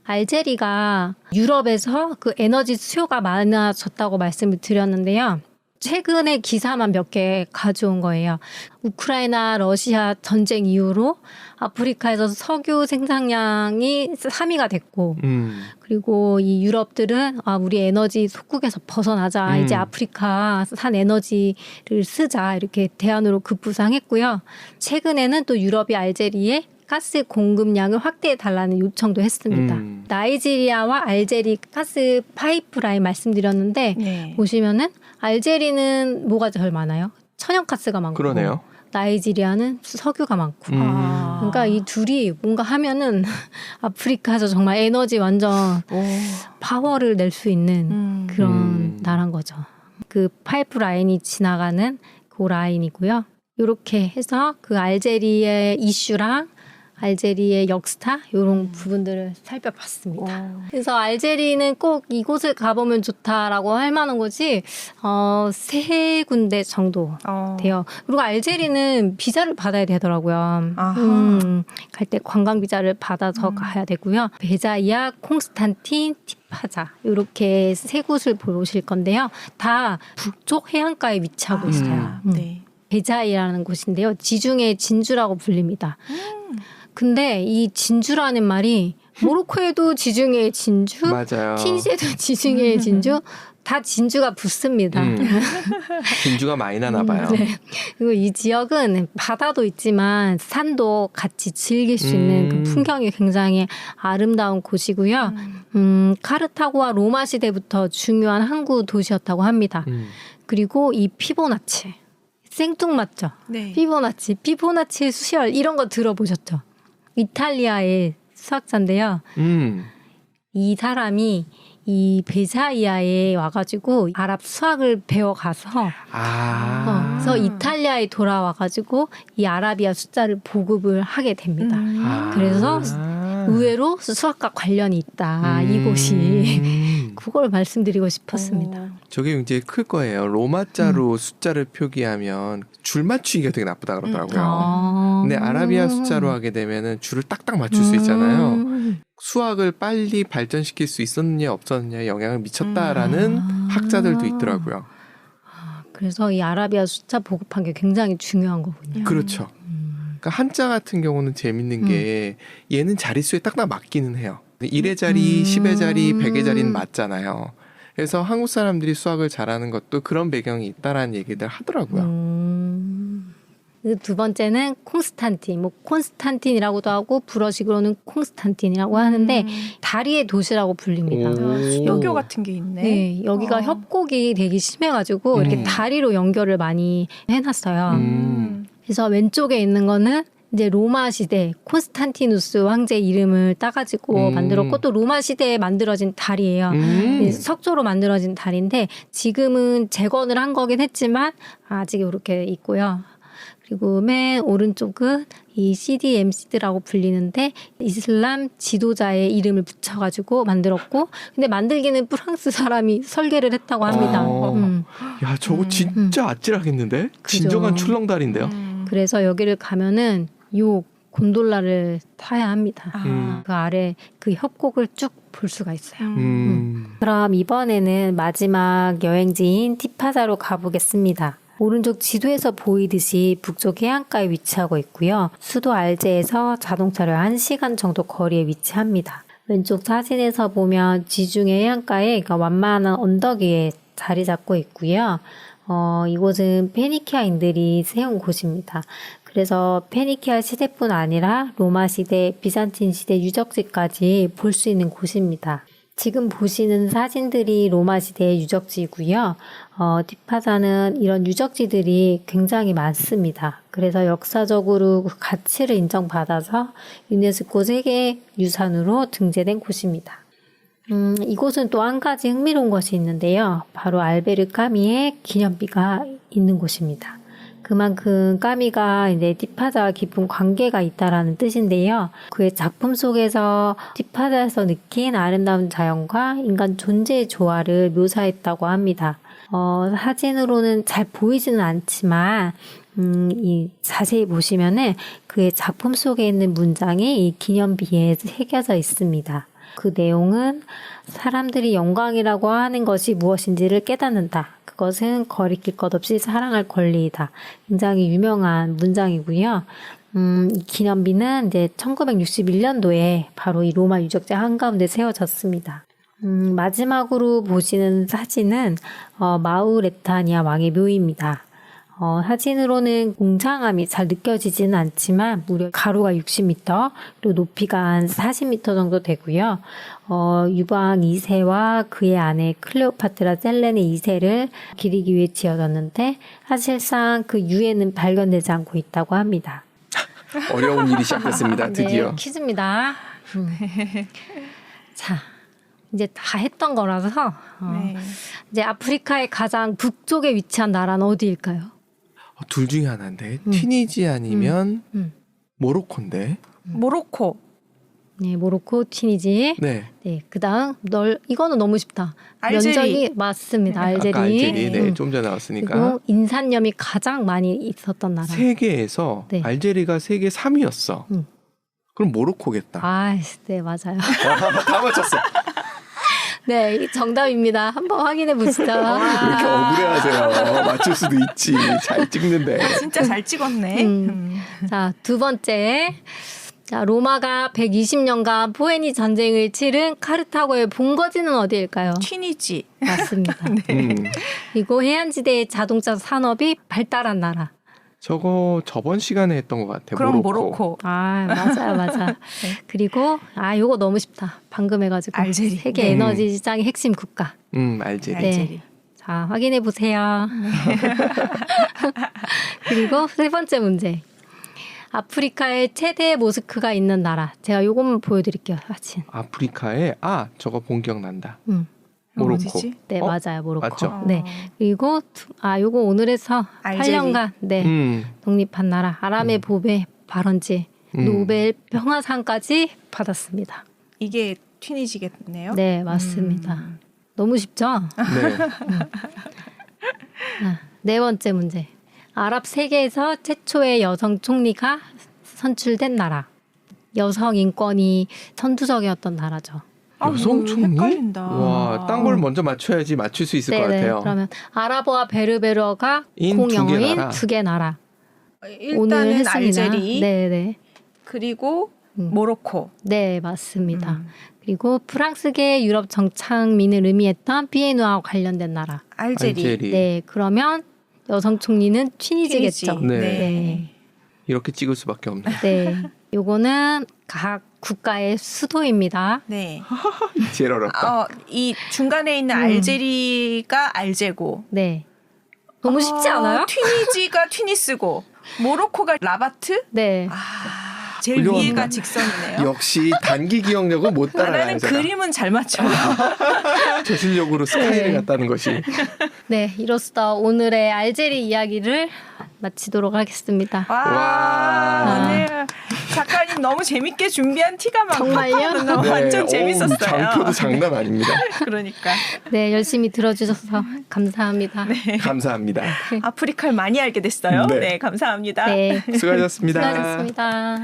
알제리가 유럽에서 그 에너지 수요가 많아졌다고 말씀을 드렸는데요. 최근에 기사만 몇 개 가져온 거예요. 우크라이나, 러시아 전쟁 이후로 아프리카에서 석유 생산량이 3위가 됐고 그리고 이 유럽들은 우리 에너지 속국에서 벗어나자. 이제 아프리카 산 에너지를 쓰자. 이렇게 대안으로 급부상했고요. 최근에는 또 유럽이 알제리에 가스 공급량을 확대해달라는 요청도 했습니다. 나이지리아와 알제리 가스 파이프라인 말씀드렸는데 네. 보시면은 알제리는 뭐가 제일 많아요? 천연가스가 많고 그러네요. 나이지리아는 석유가 많고 그러니까 이 둘이 뭔가 하면은 아프리카에서 정말 에너지 완전 파워를 낼 수 있는 그런 나라인 거죠. 그 파이프라인이 지나가는 그 라인이고요. 이렇게 해서 그 알제리의 이슈랑 알제리의 역사 이런 부분들을 살펴봤습니다. 그래서 알제리는 꼭 이곳을 가보면 좋다라고 할 만한 곳이 3군데 정도 돼요. 그리고 알제리는 비자를 받아야 되더라고요. 갈 때 관광 비자를 받아서 가야 되고요. 베자이아, 콩스탄틴, 티파자 이렇게 3곳을 보실 건데요. 다 북쪽 해안가에 위치하고 있어요. 네. 베자이라는 곳인데요. 지중해 진주라고 불립니다. 근데 이 진주라는 말이 모로코에도 지중해 진주, 맞아요. 튀니지에도 지중해 진주, 다 진주가 붙습니다. 진주가 많이 나나 봐요. 네. 그리고 이 지역은 바다도 있지만 산도 같이 즐길 수 있는 그 풍경이 굉장히 아름다운 곳이고요. 카르타고와 로마 시대부터 중요한 항구 도시였다고 합니다. 그리고 이 피보나치 생뚱맞죠? 네. 피보나치의 수열 이런 거 들어보셨죠? 이탈리아의 수학자인데요. 이 사람이 이 베자이아에 와가지고 아랍 수학을 배워가서 그래서 이탈리아에 돌아와가지고 이 아라비아 숫자를 보급을 하게 됩니다. 그래서 의외로 수학과 관련이 있다. 이곳이 그걸 말씀드리고 싶었습니다. 저게 굉장히 클 거예요. 로마자로 숫자를 표기하면 줄 맞추기가 되게 나쁘다 그러더라고요. 근데 아라비아 숫자로 하게 되면은 줄을 딱딱 맞출 수 있잖아요. 수학을 빨리 발전시킬 수 있었느냐 없었느냐 영향을 미쳤다라는 학자들도 있더라고요. 그래서 이 아라비아 숫자 보급한 게 굉장히 중요한 거군요. 그렇죠. 그러니까 한자 같은 경우는 재밌는 게 얘는 자릿수에 딱딱 맞기는 해요. 1의 자리, 10의 자리, 100의 자리는 맞잖아요. 그래서 한국 사람들이 수학을 잘하는 것도 그런 배경이 있다라는 얘기들 하더라고요. 두 번째는 콘스탄틴, 콘스탄틴이라고도 하고 불어식으로는 콩스탄틴이라고 하는데 다리의 도시라고 불립니다. 수도교 같은 게 있네. 네, 여기가 협곡이 되게 심해가지고 이렇게 다리로 연결을 많이 해놨어요. 그래서 왼쪽에 있는 거는 이제 로마 시대 콘스탄티누스 황제 이름을 따가지고 만들었고 또 로마 시대에 만들어진 다리예요. 석조로 만들어진 다리인데 지금은 재건을 한 거긴 했지만 아직 이렇게 있고요. 그리고 맨 오른쪽은 이 CDMC라고 불리는데 이슬람 지도자의 이름을 붙여가지고 만들었고 근데 만들기는 프랑스 사람이 설계를 했다고 합니다. 야 저거 진짜 아찔하겠는데? 그죠. 진정한 출렁다리인데요. 그래서 여기를 가면은 요 곤돌라를 타야 합니다. 그 아래 그 협곡을 쭉 볼 수가 있어요. 그럼 이번에는 마지막 여행지인 티파자로 가보겠습니다. 오른쪽 지도에서 보이듯이 북쪽 해안가에 위치하고 있고요. 수도 알제에서 자동차로 1시간 정도 거리에 위치합니다. 왼쪽 사진에서 보면 지중해 해안가에 완만한 언덕 위에 자리 잡고 있고요. 이곳은 페니키아인들이 세운 곳입니다. 그래서 페니키아 시대뿐 아니라 로마 시대, 비잔틴 시대 유적지까지 볼 수 있는 곳입니다. 지금 보시는 사진들이 로마 시대의 유적지이고요. 티파자는 이런 유적지들이 굉장히 많습니다. 그래서 역사적으로 그 가치를 인정받아서 유네스코 세계유산으로 등재된 곳입니다. 이곳은 또 한 가지 흥미로운 것이 있는데요. 바로 알베르 까미의 기념비가 있는 곳입니다. 그만큼 까미가 이제 티파자와 깊은 관계가 있다라는 뜻인데요. 그의 작품 속에서 티파자에서 느낀 아름다운 자연과 인간 존재의 조화를 묘사했다고 합니다. 사진으로는 잘 보이지는 않지만 이 자세히 보시면은 그의 작품 속에 있는 문장이 이 기념비에 새겨져 있습니다. 그 내용은 사람들이 영광이라고 하는 것이 무엇인지를 깨닫는다. 그것은 거리낄 것 없이 사랑할 권리이다. 굉장히 유명한 문장이고요. 이 기념비는 이제 1961년도에 바로 이 로마 유적지 한가운데 세워졌습니다. 마지막으로 보시는 사진은 마우레타니아 왕의 묘입니다. 사진으로는 웅장함이 잘 느껴지지는 않지만 무려 가로가 60m, 그리고 높이가 한 40m 정도 되고요. 유방 2세와 그의 아내 클레오파트라 셀레네 2세를 기리기 위해 지어졌는데 사실상 그 유해는 발견되지 않고 있다고 합니다. 어려운 일이 시작됐습니다. 드디어. 네, 퀴즈입니다. 자, 이제 다 했던 거라서 이제 아프리카의 가장 북쪽에 위치한 나라는 어디일까요? 둘 중에 하나인데 튀니지 아니면 모로코인데. 모로코. 네, 모로코, 튀니지. 네. 네, 그다음 이거는 너무 쉽다. 알제리. 면적이 맞습니다. 알제리. 아까 알제리. 네, 좀 전에 나왔으니까. 그리고 인산염이 가장 많이 있었던 나라. 세계에서 네. 알제리가 세계 3위였어. 그럼 모로코겠다. 아, 네, 맞아요. 다 맞췄어. 네, 정답입니다. 한번 확인해 보시죠. 왜 이렇게 억울해하세요? 맞출 수도 있지. 잘 찍는데. 진짜 잘 찍었네. 자, 두 번째. 자, 로마가 120년간 포에니 전쟁을 치른 카르타고의 본거지는 어디일까요? 튀니지. 맞습니다. 그리고 해안지대의 자동차 산업이 발달한 나라. 저거 저번 시간에 했던 것 같아요. 그럼 모로코. 아, 맞아요, 맞아. 네. 그리고 요거 너무 쉽다. 방금 해가지고 알제리. 세계 네. 에너지 시장의 핵심 국가. 알제리. 알제리. 자, 확인해 보세요. 그리고 세 번째 문제. 아프리카에 최대 모스크가 있는 나라. 제가 요것만 보여드릴게요. 사진. 아프리카에 저거 본 기억난다. 이거 모로코. 어디지? 네, 맞아요. 모로코. 맞죠? 네. 그리고 요거 오늘에서 알제리. 8년간 독립한 나라. 아람의 봄의 발원지 노벨 평화상까지 받았습니다. 이게 튀니지겠네요. 네, 맞습니다. 너무 쉽죠? 네. 네 번째 문제. 아랍 세계에서 최초의 여성 총리가 선출된 나라. 여성 인권이 선두적이었던 나라죠. 여성 총리? 헷갈린다. 와, 딴 걸 먼저 맞춰야지 맞출 수 있을 것 같아요. 그러면 아랍어와 베르베르어가 인 공영어인 두 개 나라. 오늘 일단은 했습니다. 알제리. 네네. 그리고 모로코. 네, 맞습니다. 그리고 프랑스계 유럽 정착민을 의미했던 비엔누와 관련된 나라. 알제리. 네, 그러면 여성 총리는 튀니지겠죠. 튀니지. 네. 네. 이렇게 찍을 수밖에 없네. 네. 요거는 각 국가의 수도입니다. 네. 제일 어렵다. 이 중간에 있는 알제리가 알제고. 네. 너무 쉽지 않아요? 튀니지가 튀니스고. 모로코가 라바트? 네. 제일 훌륭합니다. 위에가 직선이네요. 역시 단기 기억력은 못 나는 따라가요. 그림은 잘 맞춰. 저 실력으로 스카이를 갔다는 것이. 네, 이로써 오늘의 알제리 이야기를 마치도록 하겠습니다. 와, 오늘 작가님 너무 재밌게 준비한 티가 막 정말요? 팍팍 나서 완전 재밌었어요. 장표도 장난 아닙니다. 그러니까 네, 열심히 들어주셔서 감사합니다. 감사합니다. 아프리카를 많이 알게 됐어요. 네. 네, 감사합니다. 네. 수고하셨습니다. 수고하셨습니다.